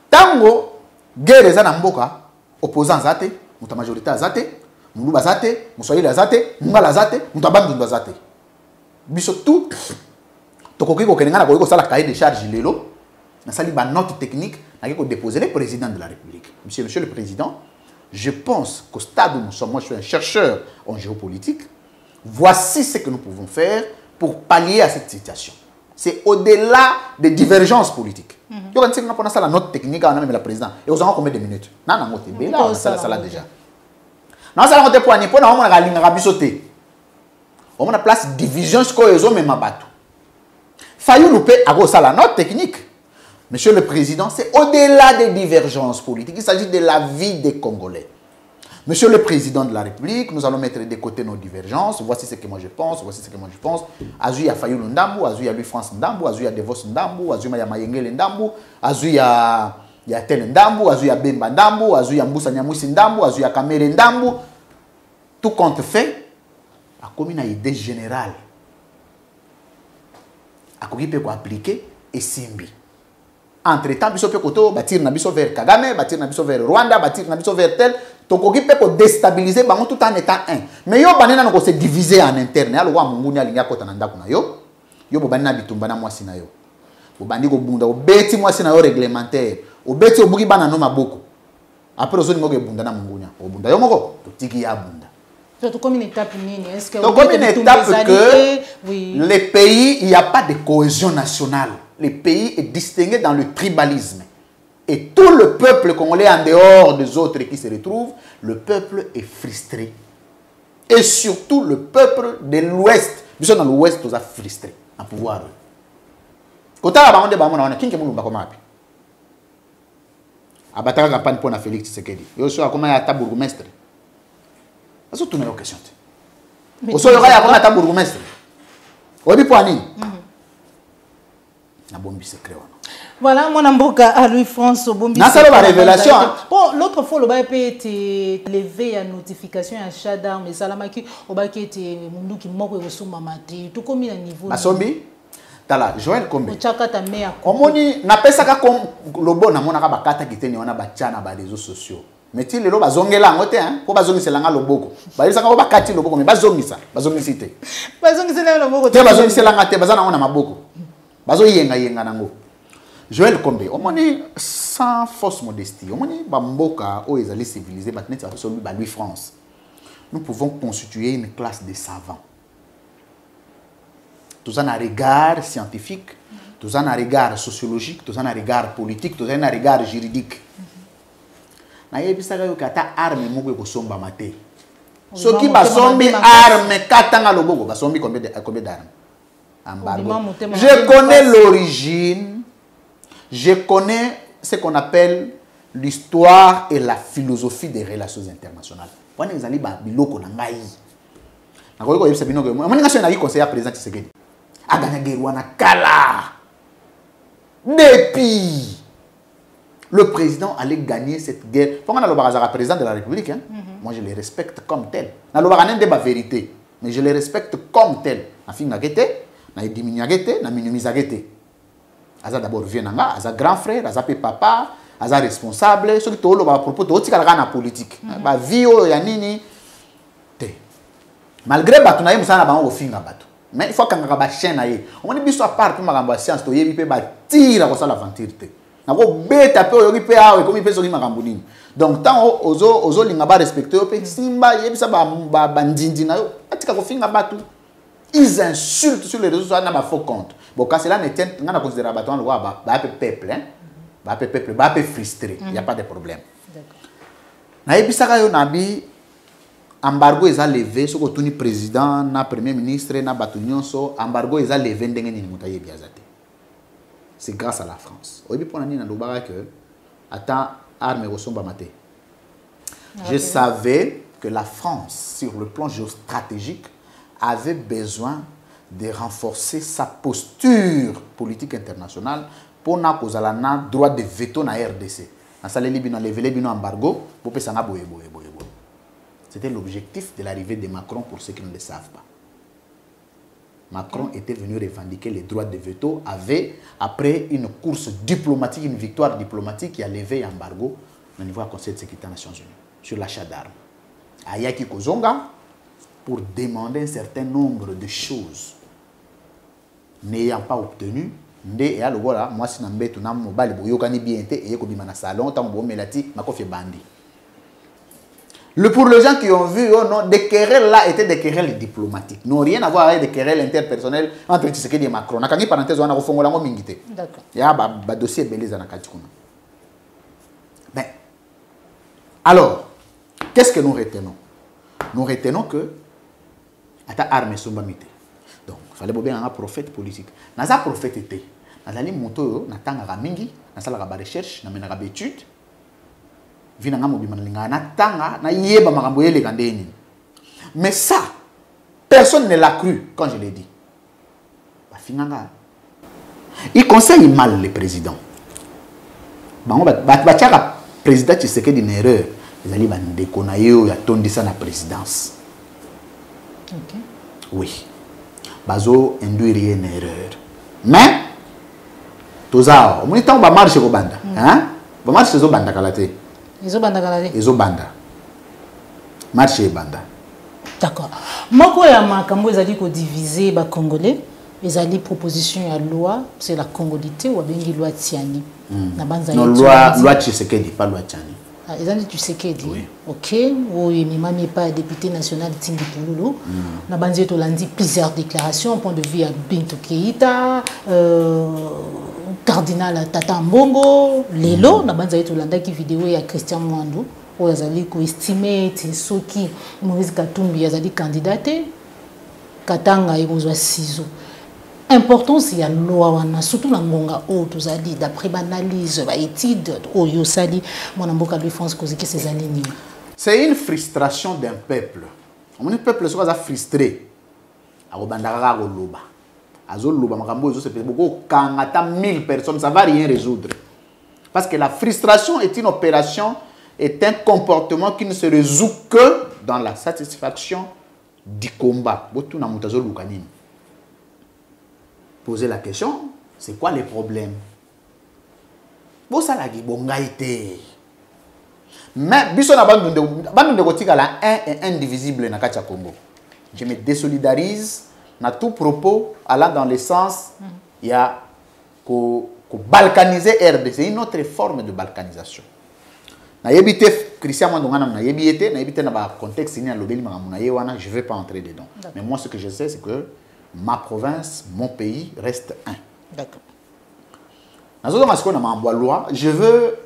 Tango guerre za na mboka opposants zate muta majorité azate muluba zate muswahili azate mungala zate mutabandundu azate biso tout tokoki ko kenenga na ko sala cahier de charge lelo na sali ba note technique na ko déposer le président de la République. Monsieur le président, je pense qu'au stade où nous sommes, moi je suis un chercheur en géopolitique, voici ce que nous pouvons faire pour pallier à cette situation. C'est au-delà des divergences politiques. Donc, on a la note technique, on a même la présidente. Et on a combien de minutes? Non, on a ça déjà. Non, ça a pour on a on a place division, ce qu'on a même à Fayou loupé à la note technique. Monsieur le Président, c'est au-delà des divergences politiques. Il s'agit de la vie des Congolais. Monsieur le Président de la République, nous allons mettre de côté nos divergences. Voici ce que moi je pense, voici ce que moi je pense. Azuya Fayulu Ndambu, Azuya Louis France Ndambu, Azuya Devos Ndambu, Azuya Mayengele Ndambu, Azuya Tel Ndambu, Azuya Bemba Ndambu, Azuya Mbusa Nyamwisi Ndambu, Azuya Kamere Ndambu. Tout compte fait, a comme une idée générale. A comme il peut appliquer et simbi. Entre-temps, biso pe koto batir na biso vers Kagame, batir na biso vers Rwanda, batir na biso vers tel. Tokoki pe ko déstabiliser bango tout en étant un. Mais yo banena no ko se diviser en interne. Ya lo wa munguni alinga kota na ndako na yo. Yo bo banena bitumba na mwasi na yo. Bo bandi ko bunda, obeti mwasi na yo réglementaire. Obeti obuki bana no maboko. Après ozoni moke bunda na mungunya. Obunda yo moko totiki ya bunda.
Donc comme une étape nini, est-ce que
comme une étape que oui. Les pays, il n'y a pas de cohésion nationale. Le pays est distingué dans le tribalisme. Et tout le peuple congolais en dehors des autres qui se retrouvent, le peuple est frustré. Et surtout le peuple de l'Ouest. Nous sommes dans l'Ouest, nous sommes frustrés en pouvoir. Quand on a dit que nous avons abattre la campagne pour Félix Tshisekedi. Yo so akoma ya bourgmestre. Aso tuna yo question. Oso yo ya akoma ta bourgmestre. Obi po ani. Na bombi secret wana.
Voilà, mon amboka à Louis-France Bombi.
Na sala la révélation.
Bon, l'autre fois le ba été levé à notification à Shada mais salamaki obaki était mundu ki moko ko suma mati. Tout comme à niveau.
Basombi Tala, Joël Kombe.
Omoni
na pesaka comme lobo na mona ka bakata kiteni wana bachana ba réseaux sociaux. Mais ti lelo bazongela ngote hein, ko bazongisa nga loboko. Ba yisaka ko bakati loboko mais bazongisa te.
Bazongisa loboko.
Te bazongisa nga te bazana ngona maboko. Bazo yenga nango. Joël Kombe, omoni sans fausse modestie, omoni ba mboka o ezali civilisé batnet ba so ba Louis France. Nous pouvons constituer une classe de savants. Tous en un regard scientifique, tous en un regard sociologique, tous en un regard politique, tous en un regard juridique. Na yebisaka yo kata arme moko ko somba mate. Soki basombi arme katanga loboko basombi combien d'armes? Je connais l'origine, je connais ce qu'on appelle l'histoire et la philosophie des relations internationales. Wana ezali ba biloko na ngai. Na ko yebisa binoko mo nga so na yi conseiller président Tshisekedi. Aganya Guerwana Kala. Depuis, le président allait gagner cette guerre. Pourquoi on a le président de la République hein? Moi, je les respecte comme tel. On a le de ma vérité, mais je les respecte comme tel. Na fin na gete, na diminu gete, na minimiza gete. Aza d'abord vienanga, aza grand frère, aza papa, aza responsable. Ce qui te à propos de l'autre na politique. Ba vio ya nini te. Malgré batuna yi musana ba on finga batu. Mais il faut qu'on ait une chaîne. On dit que à part pour ma science, on peut bâtir à ça l'aventure. nako beta pe oyoki pe awe comme pe soki makambo nini. Donc tant ozo linga ba respecter pe simba yebisa ba ndindi na yo atika ko finga batu. Ils insultent sur les réseaux sociaux na ba faux compte. Bon quand cela ne tient ngana considérer ba ton ba peuple hein. Ba peuple ba frustré, il y a pas de problème. D'accord. Na yebisa ka yo nabi embargo est levé, ce que le président, le premier ministre, le batunionso, embargo est levé c'est grâce à la France. Je savais que la France, sur le plan géostratégique, avait besoin de renforcer sa posture politique internationale pour n'a droit de veto na RDC. Embargo, pour que ça c'était l'objectif de l'arrivée de Macron pour ceux qui ne le savent pas. Macron était venu revendiquer les droits de veto après une course diplomatique, une victoire diplomatique qui a levé l'embargo au niveau du Conseil de sécurité des Nations Unies sur l'achat d'armes. Ayaki Kozonga pour demander un certain nombre de choses. N'ayant pas obtenu, moi si je salon, pour les gens qui ont vu, oh non, des querelles là étaient des querelles diplomatiques. N'ont rien à voir avec des querelles interpersonnelles entre Tshisekedi et Macron. D'accord. Il y a un dossier belé dans la Katikuna. Mais, alors, qu'est-ce que nous retenons? Nous retenons que ata armée sombamite. Donc, il fallait bien un prophète politique. Naza prophète était. Nazali moto natanga mingi, nasala ba recherche, na menaka étude. Mais ça, personne ne l'a cru quand je l'ai dit. Il conseille mal le président. Le président Tshisekedi une erreur. Il a dit ça la présidence. Oui. Bazo induire une erreur. Mais, tout ça, on va marcher au banda. On va marcher au banda kalate. Ils ont banda. Marché banda.
D'accord. Moko ya makambo ezali ko diviser ba Congolais, ezali proposition ya loi, c'est la congolité ou bengi loi Tiani. Na banza
non loi Tshisekedi, pas loi Tiani.
Ah, ezali Tshisekedi.
Oui.
OK, oui, mimami pas député national Tingi Tululu. Na banza to landi plusieurs déclarations point de vue à Bintou Keïta, Cardinal Tata Mbongo, Lelo, na banza yetu landa ki vidéo ya Christian Mwando, ou yazali ko estimer soki Moïse Katumbi yazali candidaté, Katanga ekozwa ciseaux. Importance ya loi wana surtout na ngonga o tozali d'après l'analyse ba étude o yosali mona mboka de France koziki ces alignes.
C'est une frustration d'un peuple. On est peuple soit frustré. Akobandaka ko loba. Azoloba makambo ezo se peut beaucoup kangata 1000 personnes ça va rien résoudre. Parce que la frustration est une opération, est un comportement qui ne se résout que dans la satisfaction du combat. Botu na mutazo lukanini. Poser la question, c'est quoi les problèmes? Bon ça la bongaité. Mais biso na bandu kotika la un et indivisible na katia Congo. Je me désolidarise na tout propos allant dans le sens il y a ko balkaniser RDC, c'est une autre forme de balkanisation. Na yebite Christian Mwandongana na yebite na yebite na ba contexte ni na lobeli makamuna yewana, je vais pas entrer dedans. Mais moi ce que je sais c'est que ma province, mon pays reste un.
D'accord.
Je veux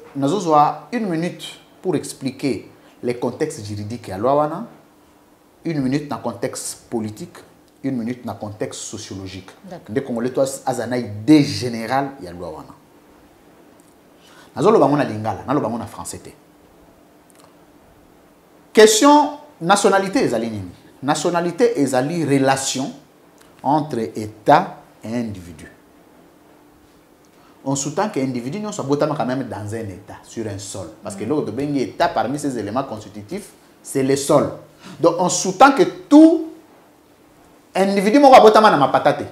une minute pour expliquer les contextes juridiques à loi, une minute dans le contexte politique, une minute dans le contexte sociologique. Dès qu'on les idée générale, il y a loi. Nous français. Question nationalité est alignée. Nationalité est alignée relation entre État et individu. On sous-tend qu'un individu ne soit quand même dans un État, sur un sol. Parce que l'autre État, parmi ces éléments constitutifs, c'est le sol. Donc on sous-tend que tout individu n'a pas patate.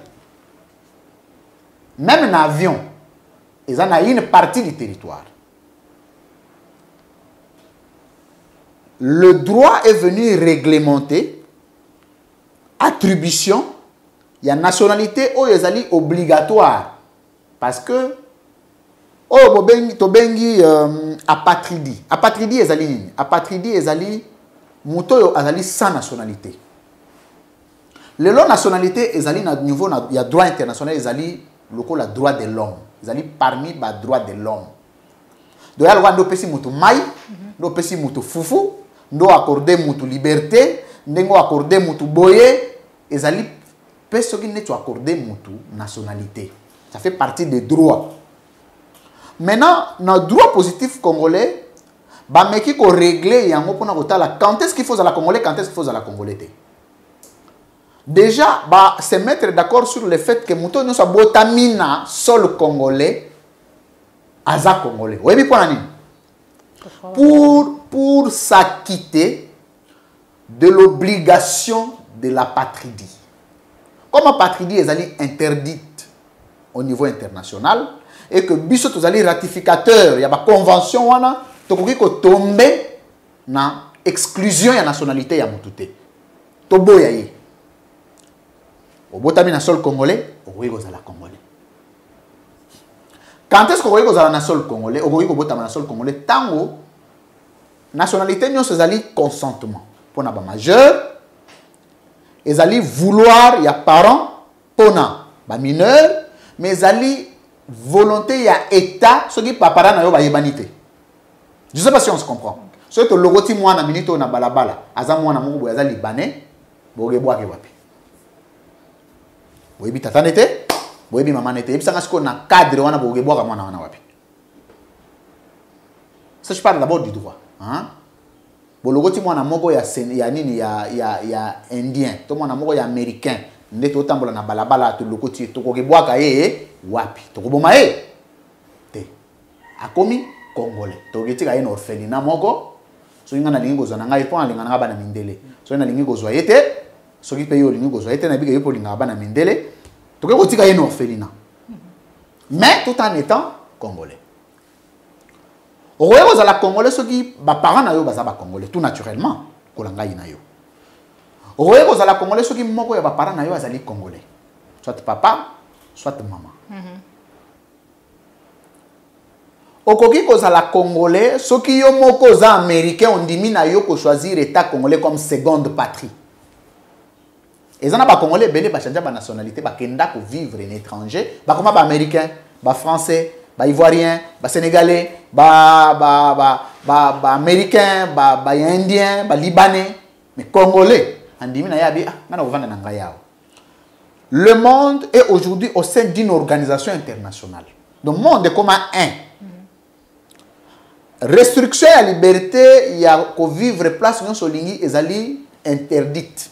Même un avion, ils en ont une partie du territoire. Le droit est venu réglementer attribution. Il y a une nationalité où ils sont obligatoires. Parce que Oh, tobengi apatridi. Apatridi ezali nini? Apatridi ezali muto azali sans nationalité. Le nationalité ezali na niveau il y a droit international ezali lokola droit de l'homme. Ezali parmi ba droit de l'homme. Donc ya ndo pesi mutu mai, ndo pesi mutu fufu, ndo accorder mutu liberté, ndengo accorder mutu boye, ezali pesi qui ne tu accorder mutu nationalité. Ça fait partie des droits. Maintenant, dans le droit positif congolais, bah meki ko régler yango pona kotala quand est-ce qu'il faut à la congolais, quand est-ce qu'il faut à la congolais. Déjà, bah se mettre d'accord sur le fait que muto no sa botamina sol congolais aza congolais. Oui, mais pour s'acquitter de l'obligation de la patridie. Comme la patridie est interdite au niveau international, et que biso tozali ratificateur il y a ba convention wana tokoki ko tomber na exclusion ya nationalité ya mutute to boya ye obotami na sol congolais okoki kozala congolais. Quand est-ce qu'on kozala na sol congolais okoki ko botama na sol congolais tango nationalité nyonso ezali consentement pona ba majeur ezali vouloir ya parents pona ba mineur mais ezali volonté ya état ce qui papa na yo ba yebanité. Je sais pas si on se comprend. Ce que logoti mwana minito na balabala aza mwana mungu boya za libanais boge bwake wapi. Boyebi tata nete boyebi mama nete ebisa ngasiko na cadre wana boge bwaka mwana wana wapi. Ça je parle d'abord du droit, hein. Bologoti mwana moko ya nini ya indien, to mwana moko ya américain. Ndete otambola na balabala to lokoti to koke bwaka ye wapi to koboma ye te akomi congolais to getika ye na orphelinat moko so inga na lingi kozwa na ngai pona linga na bana mindele so na lingi kozwa ye te so ki pe yo lingi kozwa ye te na bika yo po linga bana mindele to ke kotika ye na orphelinat mais tout en étant congolais. Oye kozala congolais so ki ba parents na yo baza ba congolais tout naturellement kolanga ina yo. Oye kozala congolais soki moko ya ba parents na yo azali congolais. Soit papa, soit maman. Okoki kozala congolais soki yo moko za américain ondimi na yo ko choisir état congolais comme seconde patrie. Ezana ba congolais belé ba changer ba nationalité ba kenda ko vivre en étranger, ba koma ba américain, ba français, ba ivoirien, ba sénégalais, ba américain, ba indien, ba libanais, mais congolais. Le monde est aujourd'hui au sein d'une organisation internationale. Le monde est comme un. Restriction à la liberté, il y a que vivre place non solingi ezali interdite.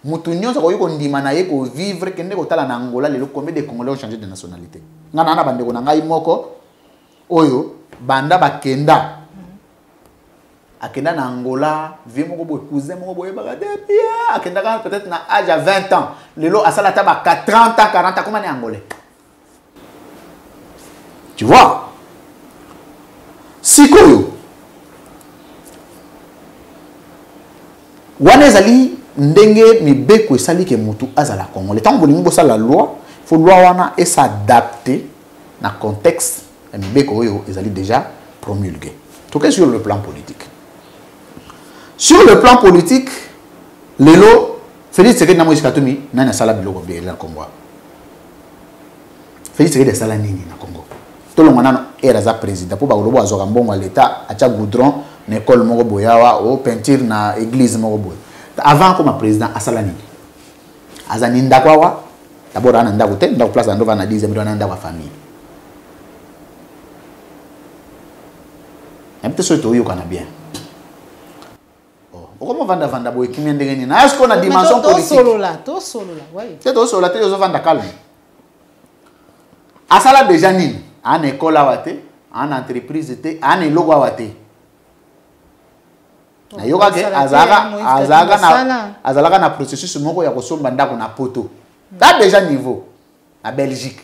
Mutunyo sa koyo ndimanaye ko vivre kende ko tala na Angola le combien de Congolais ont changé de nationalité. Ngana na bande ko ngai moko oyo banda bakenda. Akenda na Angola, vie moko boy cousin moko boy bagade bien, akenda peut-être na âge à 20 ans. Lelo asala taba 30 ans, 40 ans comment est angolais. Tu vois? Sikoyo. Wana ezali ndenge mibeko esali ke mutu azala congolais. Tant bolingo bosa la loi, faut loi wana et s'adapter na contexte mibeko oyo ezali déjà promulgué. Tout cas sur le plan politique. Sur le plan politique, lelo Félix Tshisekedi na Moïse Katumbi nani asala biloko bien na Congo. Félix Tshisekedi asala nini na Congo. To longa nano era za président po ba lobo azoka mbongo à l'état acha goudron na école moko boyawa o peinture na église moko boy. Avant comme président asala nini. Azani ndakwa wa d'abord ana ndako te ndako place ndova na 10e million na ndako famille. Peut-être que tu as bien. Comment vendre vendre boy qui mène des na est-ce qu'on a dimension politique
solo là oui
c'est tout solo là tu os vendre calme asala déjà ni en école awate en entreprise te en logo awate na yoka ke azalaka na processus moko ya kosomba ndako na poto ta déjà niveau à Belgique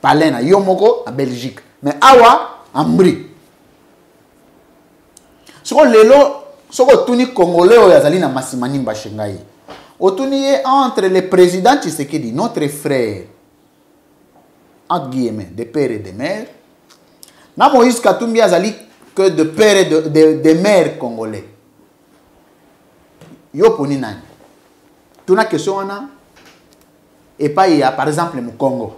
palena yo moko à Belgique mais awa ambri soko lelo soko tuni congolais o yazali na masimani mbashengai otuni entre le président Tshisekedi notre frère entre guillemets de père et de mère Na Moïse Katumbi azali que de père et de mère congolais. Yo poni nani. Tuna question wana et pas il y a par exemple le Congo.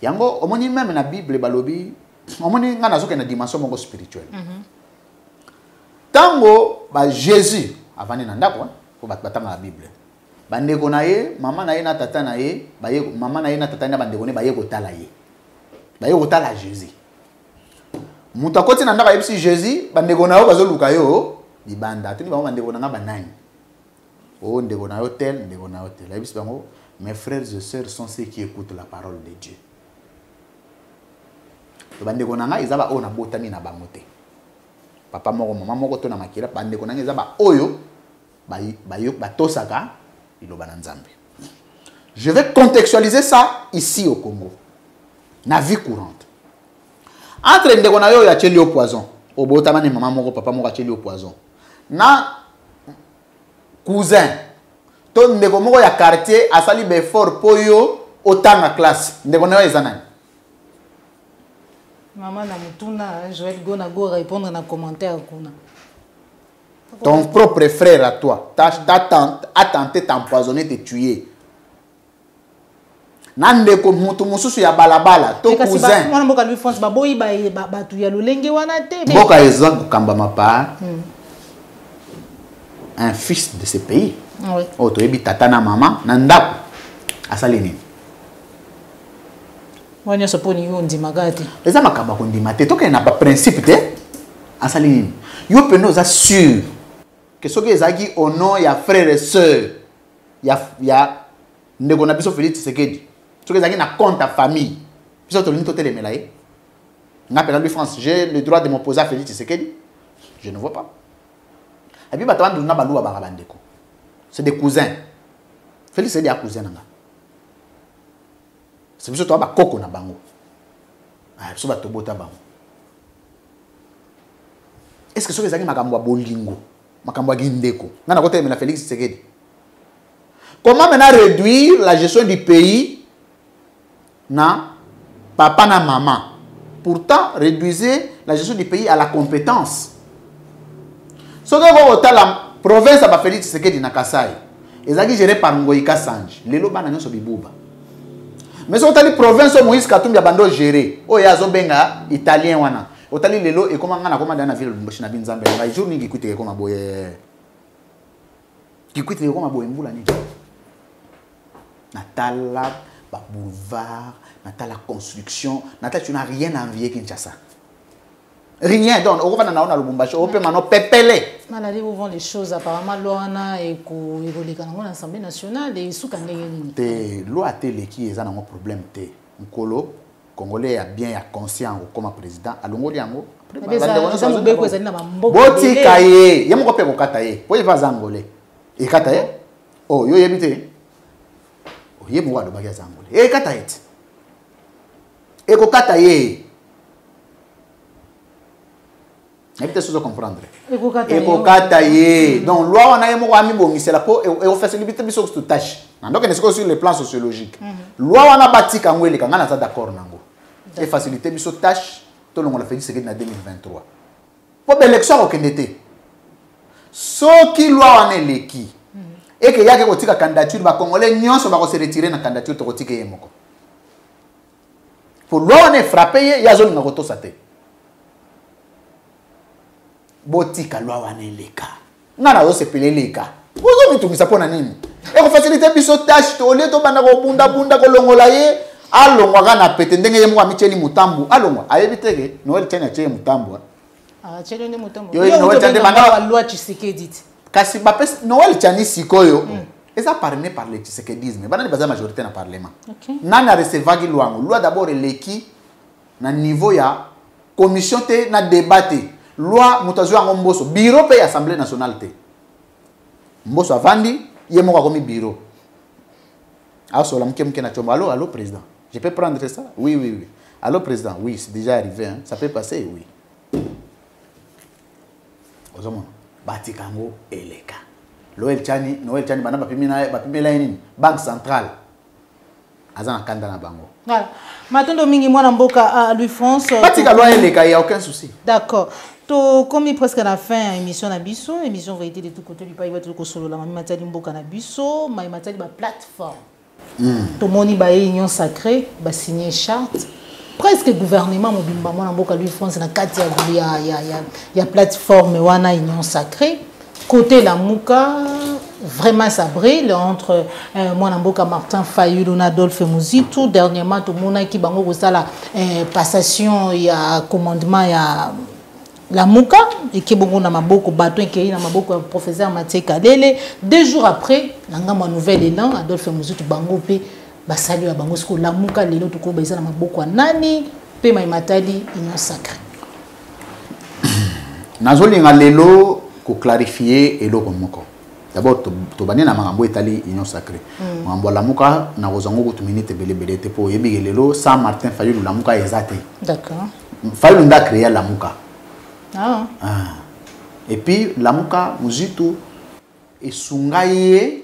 Yango omoni même na Bible balobi omoni nga nazoke na dimension moko spirituelle. Tango ba Jésus avani na ndako ko batanga la Bible. Bandeko na ye, mama na ye na tata na ye, baye mama na ye na tata na bandeko ne baye kotala ye. Baye kotala Jésus. Muta koti na ndaka yebisi Jésus, bandeko na yo bazoluka yo, libanda. Tuni ba bandeko na nga banani. Oh ndeko na yo tel, ndeko na yo tel. Yebisi bango, mes frères et sœurs sont ceux qui écoutent la parole de Dieu. Bandeko na nga ezaba o na botami na bango te. Papa moko mama moko to na makira bandeko na nga ezaba oyo bayo batosaka iloba na Nzambe. Je vais contextualiser ça ici au Congo. Na vie courante. Entre ndeko na yo ya cheli au poison, obotama ni mama moko papa moko cheli au poison. Na cousin to ndeko moko ya quartier asali befort poyo otanga classe. Ndeko na yo ezanani.
Maman na mutuna, Joël Gona go répondre na commentaire kuna.
Ton propre frère à toi, ta tante a tenté t'empoisonner, te tuer. Nandeko mutu mususu ya balabala, ton cousin.
Mwana mboka lui France baboyi ba tu ya lolenge wana te.
Mboka ezan kamba mapa. Un fils de ce pays.
Oui.
Oh to yebi tata na mama na ndako asali nini?
Wanya soponi yo ndimagati.
Eza makamba ko ndimate to ke na ba principe te asali nini? Yo peno za sûr que ce que ezaki au nom ya frères et sœurs ya ndeko na biso Félix Tshisekedi. Ce que ezaki na compte à famille. Biso to linto telemela ye. Ngapela lui France, j'ai le droit de m'opposer à Félix Tshisekedi. Je ne vois pas. Et puis bato na baluwa barabandeko. C'est des cousins. Félix Tshisekedi a cousin nanga. C'est biso to ba koko na bango. Ah biso bato bota bango. Est-ce que ce que ezaki makambo ya bolingo? Makambo ya gindeko. Ngana kote na Félix Tshisekedi. Comment maintenant réduire la gestion du pays na papa na maman? Pourtant, réduisez la gestion du pays à la compétence. Ce que la province a Félix Tshisekedi na Kasai, ezaki géré par Ngoïka Sanji. Lelo bana nyoso bibuba. Mais si on a la province Moïse Katumbi a bando géré, oh ya zobenga italien wana. Otali lelo et comment ngana comment dans la ville de na Binzambe. La journée qui coûte comme boye. Qui coûte comme boye mbula ni. Natala ba boulevard, natala construction, natala tu n'as rien à envier Kinshasa. Rien donc on va na Lubumbashi, on peut maintenant pepele.
Maladi où vont les choses apparemment loana et ko évoluer dans l'Assemblée nationale et sous kangeni.
Te loi tele qui est un problème te. Nkolo Congolais a bien conscient comme président alongoli yango. Boti kaye, yamoko pe ko kataye. Po yeva zangolé. E kataye? Oh yo yebite. Oh yebo wa do bagia zangolé. E kataye. E ko kataye. N'habite sous comprendre. E ko kataye. Donc loi wana yemo wa mi bongisela po e o faciliter biso tout tâche. Donc on est sur le plan sociologique. Loi wana batika ngwele kanga na d'accord nango. Et faciliter biso tâche to longo la Félix Tshisekedi na 2023. Pour l'élection au Kenete. Ce qui loi wana leki. Et que yake kotika candidature ba congolais nyonso ba ko se retirer na candidature to kotika yemoko. Pour loi wana frapper ya zone ngakoto sate. Botika loi wana leka. Ngana zo se peleleka. Bozo mitungisa pona nini? Et ko faciliter biso tâche to le to banda ko bunda ko longola ye. Alongwa kana pete ndenge yemo amicheli mutambu alongwa ayebiteke Noel Chanya che mutambu
chele ne mutambu
yo Noel Chanya banga
loi Tshisekedi
kasi bapes Noel Chanya sikoyo eza parrainé par le Tshisekedisme bana ni baza majorité na parlement nana recevagi loi d'abord leki na niveau ya commission te na débatté loi mutazo ya ngomboso bureau pe assemblée nationale te mboso avandi yemo kwa komi bureau aso la mke na chomba allo président. Je peux prendre ça? Oui. Allô, président? Oui, c'est déjà arrivé. Hein? Ça peut passer? Oui. Ozomon, Batikango eleka. Noël Chani, Bana Bapimela, Banque centrale. azana kanda na bango.
Voilà. Matondo mingi mwana mboka Louis France.
Patika loi les cas, il y a aucun souci.
D'accord. To comme presque à la fin émission na biso, émission vérité de tout côté du pays va tout solo la mami matali mboka na biso, mai matali ba plateforme. To moni ba union sacrée, ba signer charte. Presque gouvernement mobimba mwana mboka Louis France na kati ya plateforme wana union sacrée. Côté la Mouka, vraiment ça brille entre moi Namboka Martin Fayulu na Adolphe Muzitu. Dernièrement, tout le monde qui bango la passation, il y a commandement, il y a la Mouka et qui bongo na maboko bateau qui na maboko professeur Mathieu Kadele. 2 jours après, nanga ma nouvelle élan Adolphe Muzitu bango pe basali ya bango sko la Mouka lelo to ko baisa na maboko nani pe mai matali union sacrée.
Nazolinga lelo pour clarifier et le moko. D'abord, tu bani na mangambo etali union sacrée. Mangambo la muka na rozango ko tuminite belebele te po yebi lelo Saint Martin Fayulu la muka ezate.
D'accord.
Fayulu nda créer la muka.
Ah.
Et puis la muka muzitu esungaye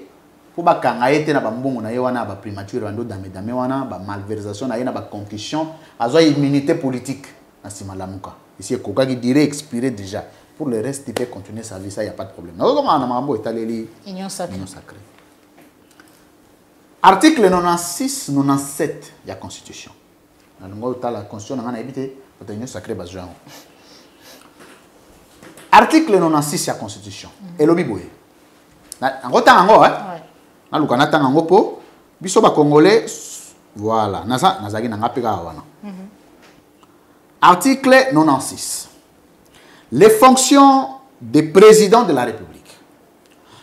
po bakanga ete na bambongo na ye wana ba primature bando dame wana ba malversation na ye na ba concussion azo immunité politique na sima la muka. Ici koka qui dirait expirer déjà. Pour le reste, il peut continuer sa vie, ça, il n'y a pas de problème.
Union sacrée.
Article 96, 97 de la Constitution. La Constitution, on a évité l'union sacrée. Article 96 de la Constitution. Et l'obi boye. En gros, tango, hein? Na lukana tango po. Biso ba Congolais, voilà. Nazagi na ngapika wana. Article 96. Les fonctions des présidents de la République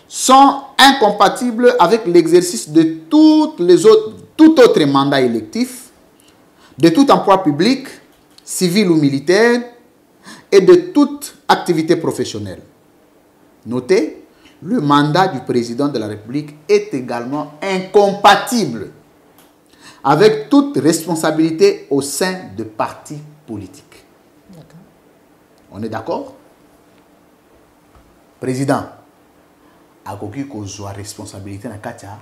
sont incompatibles avec l'exercice de tout autre mandat électif, de tout emploi public, civil ou militaire, et de toute activité professionnelle. Notez, le mandat du président de la République est également incompatible avec toute responsabilité au sein de partis politiques. On est d'accord? Président, a koki ko zoa responsabilité na katia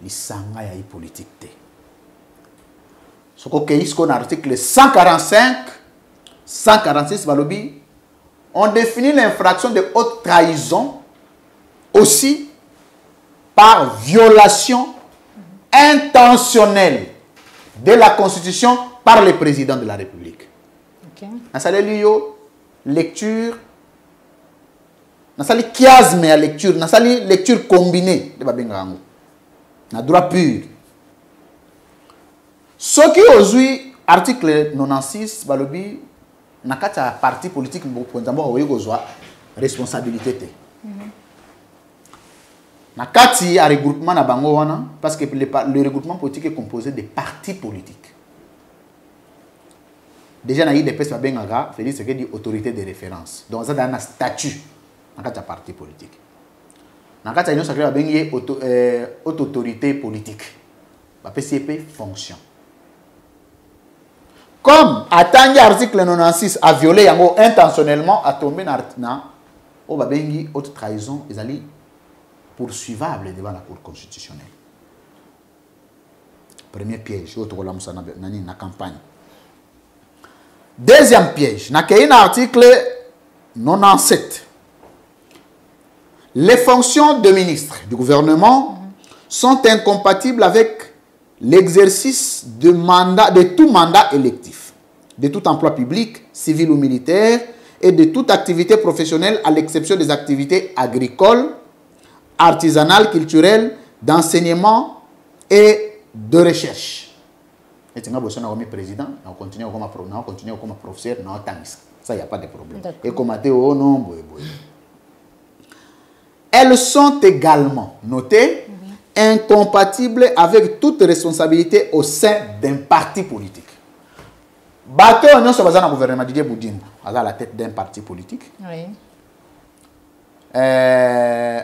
lisanga ya politique. Soko keis kon article 145, 146 balobi, on définit l'infraction de haute trahison aussi par violation intentionnelle de la Constitution par le président de la République. Okay. Lecture, nasali chiasme à lecture, nasali lecture combinée de babengango. Na droit pur. Ce qui aujourd'hui article 96 balobi nakata parti politique mbonzambo oyeko zwa responsabilité te. Nakati a regroupement na bango wana parce que le regroupement politique est composé de partis politiques. Déjà, il y a des personnes qui ont dit autorité de référence. Donc, ça a un statut dans le parti politique. Dans le cas il y a autorité politique. La PCP fonction. Comme l'article 96 a violé intentionnellement, a tombé dans haute trahison, ils allaient poursuivable devant la Cour constitutionnelle. Premier piège, la campagne. Deuxième piège, dans l'article 97, les fonctions de ministre du gouvernement sont incompatibles avec l'exercice de tout mandat électif, de tout emploi public, civil ou militaire, et de toute activité professionnelle à l'exception des activités agricoles, artisanales, culturelles, d'enseignement et de recherche. Et tu as besoin président, on continue comme professeur, ça, il n'y a pas de problème. Et comme elles sont également notées incompatibles avec toute responsabilité au sein d'un parti politique. Bateau, nous sommes dans le gouvernement Didier Boudin, à la tête d'un parti politique. Oui. Ce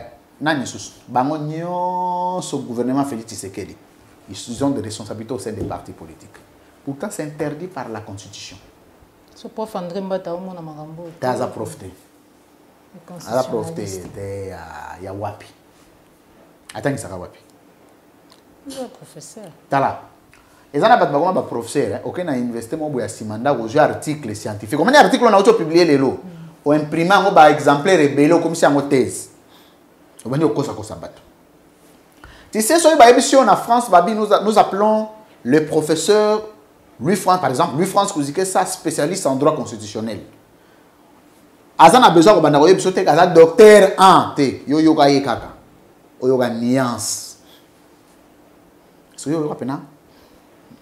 gouvernement Félix Tshisekedi. Ils ont des responsabilités au sein des partis politiques. Pourtant, c'est interdit par la Constitution.
Ce prof André Mbata, on a marambo.
T'as profité. T'as profité. Il y a Wapi. Attends, il y a Wapi.
Le professeur.
T'as là. Et ça n'a pas de professeur, ok, na investi mon boya simanda au jeu article scientifique. Comment article on a auto publié les lots. Ou imprimé un ba exemplaire rebelle comme si en thèse. On va dire quoi ça bateau. Tu sais, sur les en France, Babi, nous appelons le professeur Louis France, par exemple, Louis France Kouzike, ça spécialiste en droit constitutionnel. Azan a besoin de docteur en té, yo yoga kaka, yoga nuance. So yo pena,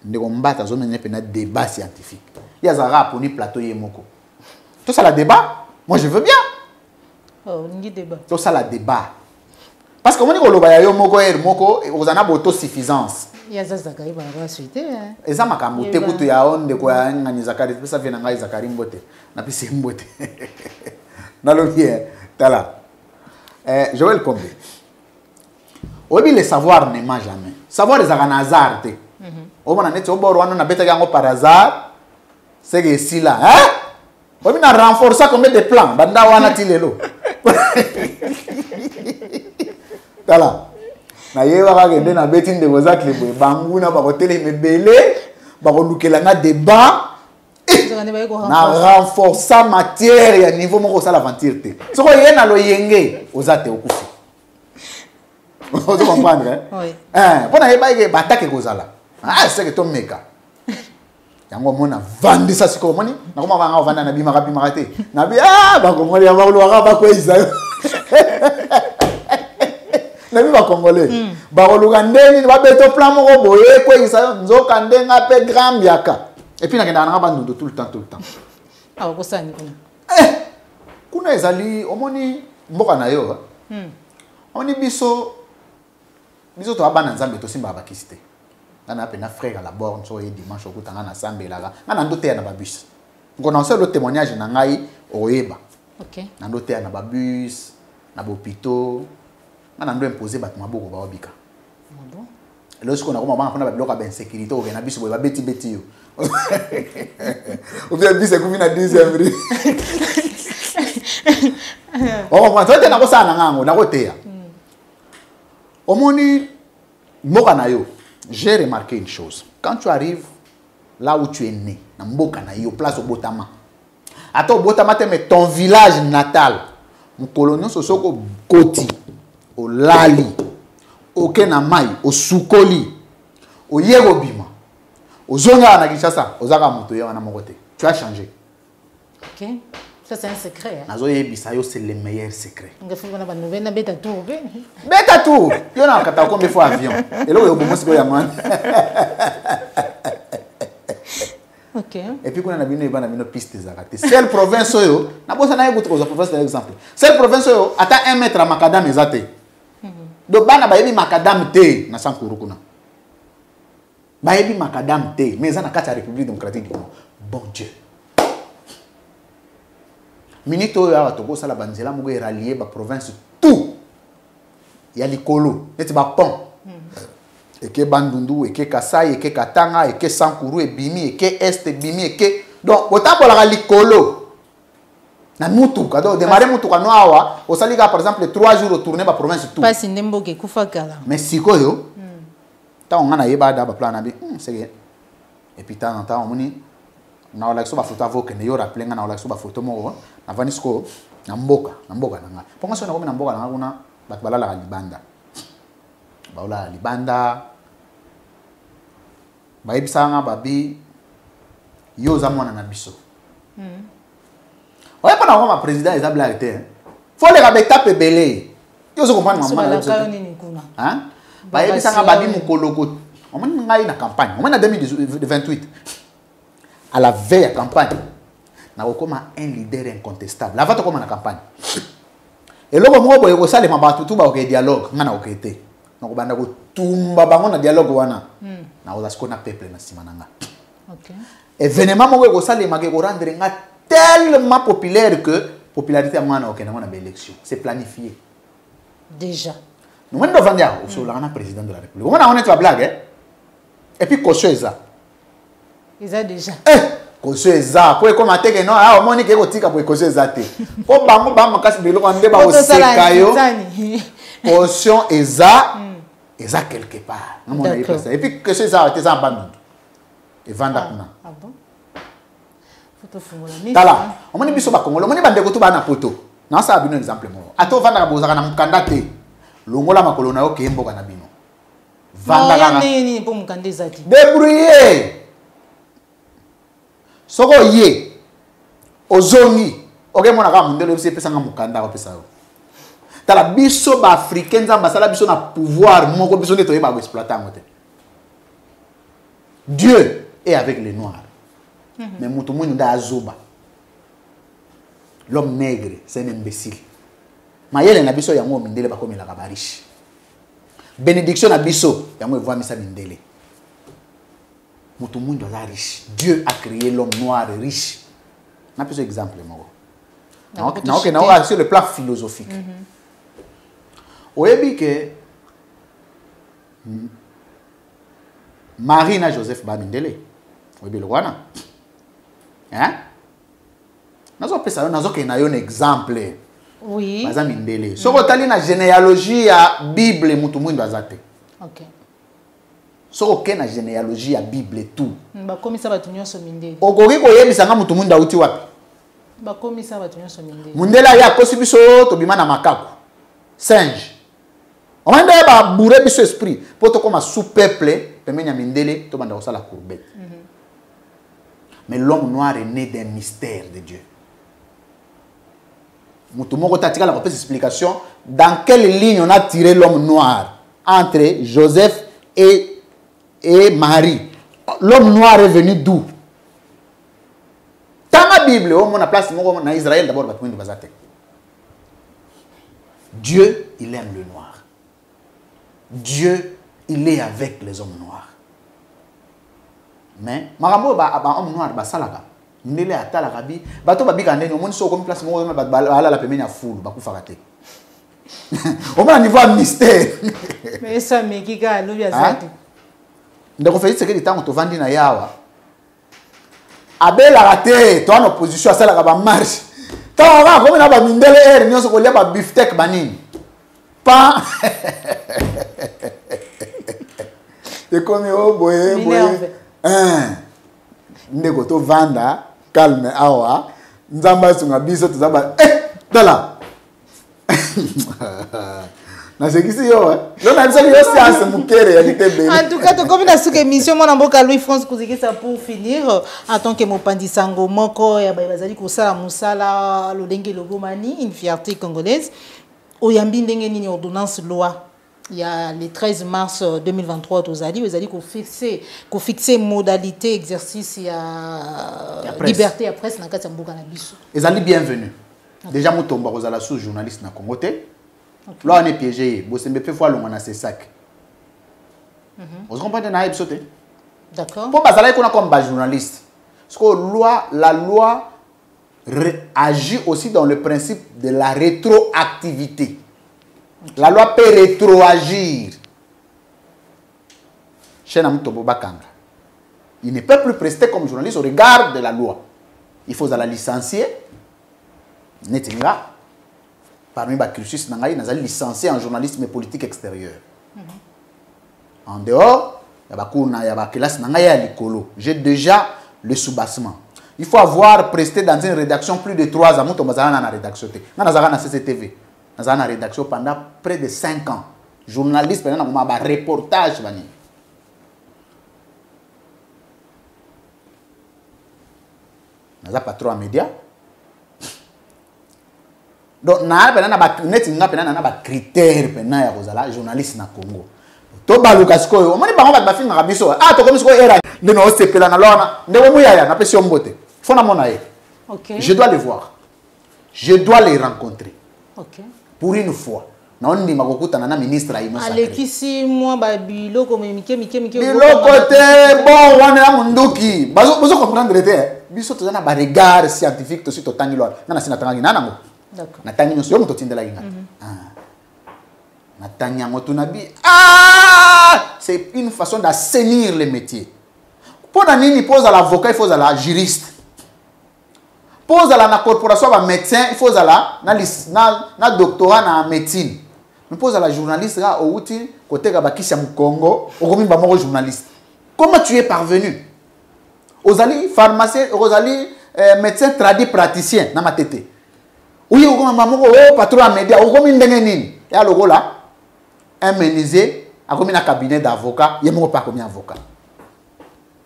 ne combattre à zone pena débat scientifique. Il y a zara pour ni plateau yemoko. Tout ça la débat, moi je veux bien.
Oh, ni débat.
Tout ça la débat. Parce que on dit que l'obaya yo moko moko, vous en avez autosuffisance.
Il y a ça qui va la suite.
Et ça m'a camoté pour tu as on de quoi ngani zakari, ça vient ngai zakari mbote, na pisi mbote. Na lo bien, tala. Joël Kombe. Obi le savoir ne ment jamais. Savoir les hasard te. O mona net o boro wana na beta yango par hasard. C'est que si là, hein? Obi na renforcer combien de plans, banda wana tilelo. Tala. Na yewa ka kende na betin de bozakle boy banguna ba hôtel mebele ba ko lukela na débat na renforcer matière ya niveau moko sala aventure te soko yena lo yenge ozate okufi ozo comprendre
oui
pona yeba ke batake kozala c'est que to meka yango mona vandisa siko moni na koma banga vanda na bima kapima te na bi ba ko moli ya ba lo ba ko isa Nami ba congolais ba koluka ndeni ba beto plan moko boye ko isa nzoka ndenga pe grand biaka et puis na kenda na ba ndondo tout le temps
ah ko sani kuna
kuna ezali omoni mboka na yo oni biso to abana nzambe to simba ba kisite na pe na frère à la borne so ye dimanche okutanga na sambela na ndote na ba bus ngona se le témoignage na ngai oyeba
OK
na ndote na ba bus na bopito na ndo imposer bat maboko ba obika
bon
lorsqu'on a comment on a bloqué ba insécurité ou bien biso ba beti yo ou bien biso ko vina 10e rue oh moi toi na ko sana ngango na ko teya omoni mboka na yo j'ai remarqué une chose quand tu arrives là où tu es né na mboka na yo place au botama ato botama te mais ton village natal mon colonel sosoko koti au lali au kenamai au sukoli au yerobima au zonga na Kinshasa au zaka moto ya na mokote tu as changé
OK ça c'est un secret
nazo yebisa yo c'est le meilleur secret
ngafu na ba nouvelle na beta tour
yo na kata combien fois avion et là yo bomo siko ya man
OK
et puis kuna na bino ibana bino piste za kate seule province yo na bosa na yekuto ko za province par exemple seule province yo ata 1 mètre à macadam ezate do bana bayebi macadam te na Sankuru kuna bayebi macadam te mais na kati ya République démocratique du Congo bon Dieu minito ya batoko sala banzela mugo rallier ba province tout ya likolo neti ba pont eke Bandundu eke Kasai eke Katanga eke Sankuru e bimi eke Est bimi eke donc otambola likolo na mutuka donc démarrer mutuka no awa osalika par exemple 3 jours retourner ba province tout
pas sinembo ke kufa kala
mais sikoyo ta on na yeba da ba plan na bi c'est bien et puis tant on moni na wala so ba photo avoke ne yo rappeler na wala so ba photo mo na vanisco na mboka na nga ponga so na ko na mboka na kuna bat balala libanda baula libanda ba ibisanga babi yo za mwana na biso ouais pendant ma président est blague faut les rabeta pebele yo zo comprendre maman hein ba ibisanga babi mukoloko on m'a na campagne on m'a 2028 à la veille à campagne na comme un leader incontestable avant de comme na campagne et là moi boye ko sale mabatu tu ba ok dialogue ngana okete na ko banda ko tumba bango na dialogue wana na oza ko na peuple na simananga
OK
événement mo ko sale ma ko rendre nga tellement populaire que popularité ngana ok na élection c'est planifié
déjà
nous on doit vendre au sur la président de la République on est la blague et puis caution ça
ils a déjà
caution ça pour commenter que non ah on que kotika pour caution ça te ko bango ba makasi belo ko ndeba o seka yo caution eza quelque part et puis que c'est ça te ça bandu et vanda kuna.
Ah bon?
Tala, on m'a dit biso ba Congolais, on m'a dit bande ko to ba na poto. Na ça bino exemple mo. Ato vanda ka bozaka na mukanda te. Longola makolo na yo ke mboka na bino.
Vanda ka ni pour mukanda ezati.
Débrouiller. Soko ye. Ozongi. Oke mona ka mundelo bise pesa nga mukanda ko pesa yo. Tala biso ba africains za basala biso na pouvoir moko biso neto yeba exploiter ngote. Dieu est avec les noirs. Mais Moutoumou nda azuba. L'homme nègre, c'est un imbécile. Mayele na biso yango mindele ba komi la kabarishi. Bénédiction na biso yango voit misa mindele. Moutoumou nda riche. Dieu a créé l'homme noir riche. Na biso exemple moko. Na sur le plan philosophique. Oyebi que Marie na Joseph ba mindele. Oyebi le wana. Hein? Nazo pesa nazo ke na yo un exemple.
Oui.
Baza mindele. Soko tali na généalogie ya Bible mutu mwindo azate.
OK.
Soko ke na généalogie ya Bible tout.
Ba komisa batu nyonso mindele.
Okoki ko yebisa nga mutu mwindo uti wapi?
Ba komisa batu nyonso mindele.
Mundela ya kosi biso to bima na makako. Singe. On va ndeba ba bourrer biso esprit poto koma sous peuple pemenya mindele to banda osala courbette. Mais l'homme noir est né d'un mystère de Dieu. Moutoumoko Tatika la explication dans quelle ligne on a tiré l'homme noir entre Joseph et Marie. L'homme noir est venu d'où? Dans la Bible, on a place en Israël d'abord. Dieu, il aime le noir. Dieu, il est avec les hommes noirs. Mais marambo ba homme noir ba salaka ndele atala kabi bato babika ndeni omoni so comme place mo ba la pemenya full ba kufa kate au moins niveau mystère
mais ça me kika lobi azati
ndeko fait ce que temps to vandi na yawa abela raté to en opposition salaka ba marche ta va comme na ba mindele er nyoso ko lia ba beefsteak banini pa et comme oh boye ndeko to vanda calme awa nzamba sunga biso to zaba tala na sekisi yo lo na biso yo science mukere ya litebe
en tout cas to comme na suka émission mona mboka Louis France kuzikisa pour finir en tant que mopandi sango moko ya bazali kosala musala lolenge logomani une fierté congolaise oyambi ndenge nini ordonnance loi. Il y a le 13 mars 2023 aux Ali, vous allez fixer modalité exercice et liberté à presse dans le Mboka na biso.
Les Ali bienvenue. Déjà mutomba kozala sous journaliste na Congo te. Là on est piégé, bo sembe pe fois longa na ce sac. Vous comprenez na episode?
D'accord.
Pour bazala qu'on a comme bas journaliste. Parce que la loi agit aussi dans le principe de la rétroactivité. La loi peut rétroagir. Il ne peut plus prester comme journaliste au regard de la loi. Il faut la licencier. Parmi les cursus, il y a licencié en journalisme et politique extérieure. En dehors, il y a des classes. J'ai déjà le soubassement. Il faut avoir presté dans une rédaction plus de 3 ans. Dans la rédaction. Dans la CCTV. Dans la rédaction pendant près de 5 ans. Journaliste, pendant un reportage. Dans la patron à médias. Donc, il y a des critères pour les journalistes au Congo. To balukasko yo omoni bango ba finga biso to comme siko era ndeno osepela na lona ndeko muyaya na pesi ombote fona mona ye.
OK.
Je dois les voir. Je dois les rencontrer.
OK.
Pour une fois. Na on ndima kokutana na ministre ayi mosaka.
Alekisi moi ba biloko mike.
Biloko te bon wana ya munduki. Bazo comprendre te. Biso to na ba regard scientifique to sito tangi lwa. Na sina tangi na nango.
D'accord.
Na tangi nyo moto tindela inga. C'est une façon d'assainir les métiers. Pour nini pose à l'avocat, il faut à la juriste. Pose à la corporation, à médecin, il faut à la doctorat en médecine. Mais pose à la journaliste, là, au outil, côté Gabakisha Congo, au journaliste. Comment tu es parvenu? ozali pharmacien ozali médecin traduit praticien na matete oui okoma mamoko patron à média okomi ndenge nini ya lokola un menuisier akomi na cabinet d'avocat yemoko pas comme avocat.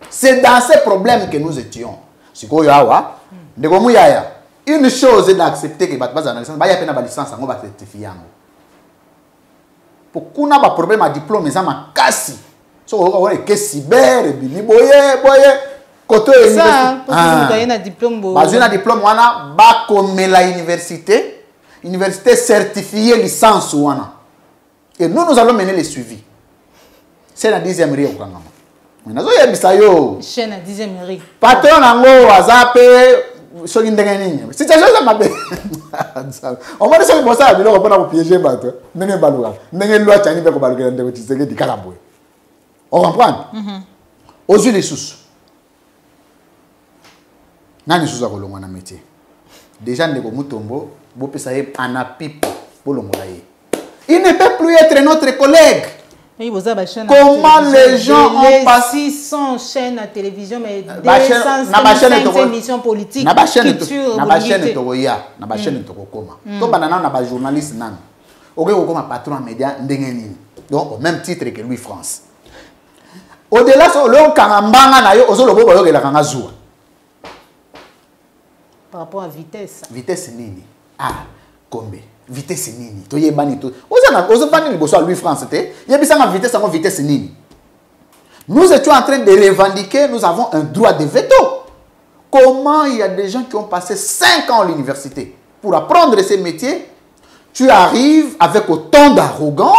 C'est dans ces problèmes que nous étions. Sikoyo awa ndeko muyaya une chose est d'accepter que bat bazana licence ba ya pena ba licence ngo ba certifier yango. Pour kuna ba problème à diplôme eza makasi. So on est que cyber bini boye koto
ça pour que na diplôme bo.
Ba na diplôme wana ba komela université certifiée licence wana. Et nous allons mener le suivi. C'est la 10e rue au Kangama. Nazo yebisa yo
chaîne à 10e rue.
Patron nango azape soki ndenge nini. Situation ça mabe. On va dire que ça biloko pona ko piéger bato. Ndenge baluka. Ndenge loi tani be ko baluka ndeko tiseke di karaboy. On comprend? Aux yeux des sous. Nani sous akolongwa na métier. Déjà ndeko mutombo bo pesa ye anapipe bolongola ye. Il ne peut plus être notre collègue. Comment les gens ont passé
600 chaînes à télévision, mais 255 émissions politiques.
Na chaîne tokoya, na chaîne tokokoma. To banana na ba journaliste nan. Oke kokoma patron média ndenge nini. Donc au même titre que Louis France. Au-delà so lo kangambanga na yo ozolobo boyo ke la kanga zuwa.
Par rapport à vitesse.
Vitesse nini? Ah, kombe. Vitesse nini to yebani to ozobani liboso à Louis France te yebisa na vitesse nini. Nous étions en train de revendiquer, nous avons un droit de veto. Comment il y a des gens qui ont passé 5 ans à l'université pour apprendre ces métiers, tu arrives avec autant d'arrogance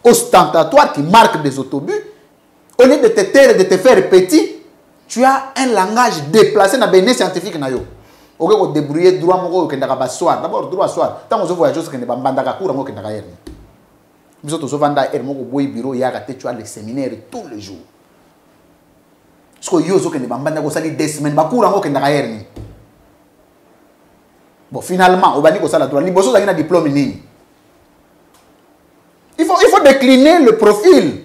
ostentatoire qui marque des autobus, au lieu de te taire, de te faire petit, tu as un langage déplacé dans les scientifiques na yo. Ok, on débrouiller droit moko kendaka ba soir. D'abord droit soir. Tant on voyage que ne ba mbandaka cours moko kendaka hier. Biso to vanda er moko boy bureau ya ka te tu as les séminaires tous les jours. Parce que yo zo que ne ba mbandaka ko sali 2 semaines ba cours moko kendaka hier ni. Bon finalement on va dire que ça la droit liboso za na diplôme nini. Il faut décliner le profil.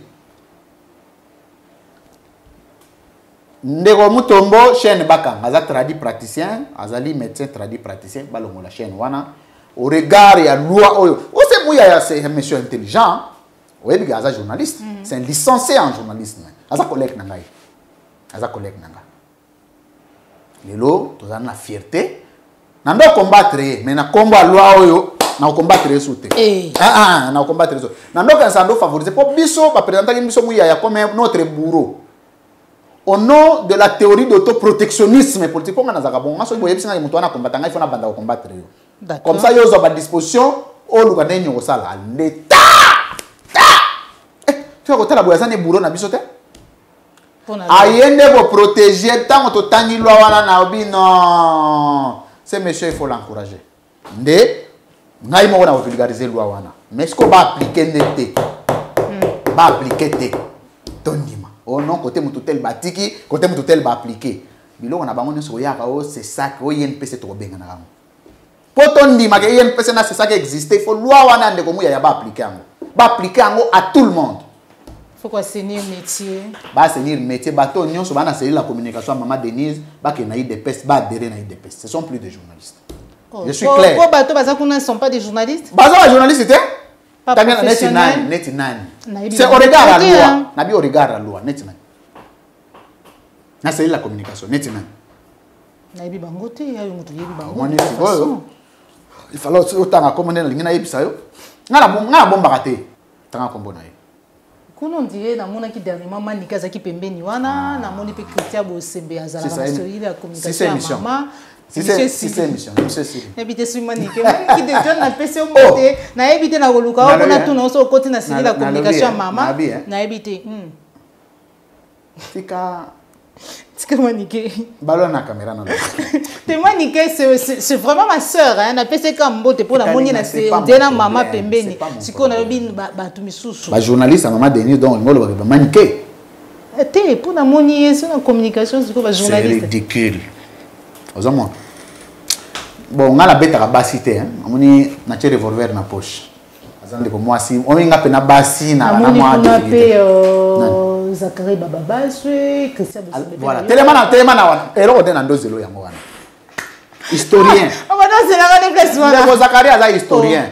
Ndeko mutombo chaîne baka aza traduit praticien azali médecin traduit praticien balongo la chaîne wana au regard ya loi oyo o se muya c'est un monsieur intelligent oyebi aza journaliste c'est un licencié en journalisme aza collègue nanga lelo tozana na fierté nando combattre mais na combat loi oyo na combattre soute na combattre so nando kan sando favoriser pour biso ba présenter biso muya ya comme notre bourreau. Au nom de la théorie d'autoprotectionnisme politique, on a dit que il faut combattre. Comme ça, il y a une disposition au Lugané l'État. Tu as côté la boisson des bourreaux na bisote. Ayende pour protéger tant que tangi loi wana na obi non. Ces messieurs il faut l'encourager. Ndé ngai mo na vulgariser loi wana. Mais est-ce qu'on va appliquer ndé? Va appliquer té. Tondima. Oh non, côté moutoutel batiki, côté moutoutel ba appliqué. Bilo on a bango nso yaka o c'est ça que INPC to benga na rango. Poto ndima ke INPC na c'est ça qui existe, il faut loi wana ndeko mu ya ba appliquer ango. Ba appliquer ango à tout le monde.
Faut quoi assainir métier.
Ba assainir métier, bato nyonso bana assainir la communication à maman Denise, ba ke na IDPS, ba adhérer na IDPS. Ce sont plus des journalistes. Je suis clair.
Pourquoi bato bazakuna ne sont pas des journalistes?
Baza journalistes hein?
Pas professionnel.
C'est au regard à la loi. Nabi au regard à la loi. C'est la communication.
Nabi bangote ya mutu yebi
bangote. Il fallait autant commander la ligne na yebisa yo. Ngala bomba raté. Tanga kombo na ye.
Kuno ndiye na mona ki dernièrement manika zaki pembeni wana na moni pe Christian Bosembe azala na story la communication ya mama.
C'est émission.
Habité sur Manique. Qui déjà n'a pas fait au monté. N'a habité na Goluka. On a tout non sur côté na la communication maman. N'a habité.
Tika.
Tika Manique.
Ballon na caméra non.
Te Manique c'est vraiment ma sœur hein. N'a pas fait comme bote pour la monie na c'est dena maman pembeni. Si qu'on a bien ba tu misusu.
Ba journaliste maman Denis donc ngolo ba Manique.
Te pour la monie c'est une communication c'est quoi ba journaliste.
C'est ridicule. Bon, on a la bête à basité, hein. On a un revolver dans la poche. On a un bassi, on a un bassi,
Zachary Bababaswe, Christian Boussabé.
Voilà, tellement na et là on est dans deux zéro yango wana. Historien.
On va dans c'est la déplacement.
Le Zachary a historien.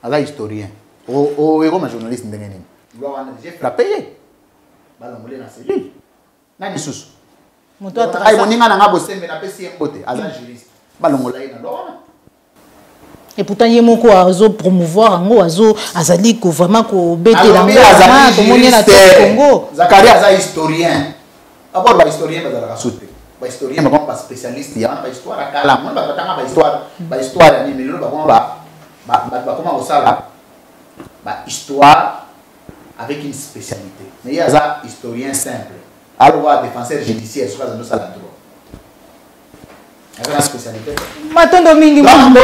A historien. O ego ma journaliste ndengeni. J'ai frappé. Balongolé na cellule. Nani susu.
Moto atra.
Ay moninga na ngabo sembe na pesi mbote, aza juriste. Balongolé na lona.
Et pourtant il y a mon quoi azo promouvoir en azo azali ko vraiment ko bete la
Congo. Zachary aza historien. D'abord ba historien bazala ka soute. Ba historien ba spécialiste ya ba histoire kala. Mon ba tanga ba histoire ni melelo ba comment on ça là. Ba histoire avec une spécialité. Mais il y a un historien simple. Alors, défenseur judiciaire, je crois que c'est le droit. Il y a une spécialité.
Maintenant, Domingue,
il y a une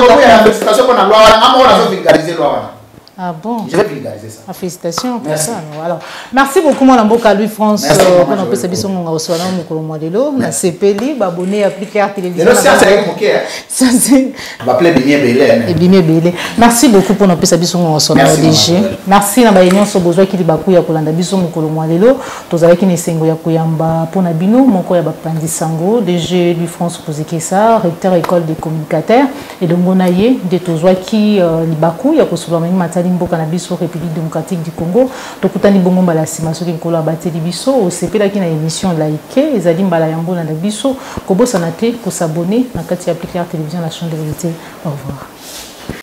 félicitations pour la loi. On a vulgarisé la loi.
Ah bon?
Je vais vulgariser ça.
Félicitations pour ça. Alors, merci beaucoup, mon amboka Louis-France. On a pu savoir son nom au soir, mon modèle. On a CPL, abonné à Appliquer Télévision.
Ça, c'est va appeler
Bimé Bélé. Merci beaucoup pour nous savoir son nom au soir. Merci na baïnion so besoin qui libaku ya kolanda biso mukolo modèle. Tozala ki nesengo ya kuyamba pona bino moko ya bapandi sango. DG Louis-France Kozekesa, recteur école des communicateurs et de Monaye de tozwa ki libaku ya kosolwa matali mboka na biso République démocratique du Congo tokutani bongo mbala sima soki nkolo abateli biso osepelaki na émission laïque ezali mbala yango na biso kobosana te ko s'abonner na kati ya Appliquer Télévision la chaîne de vérité. Au revoir.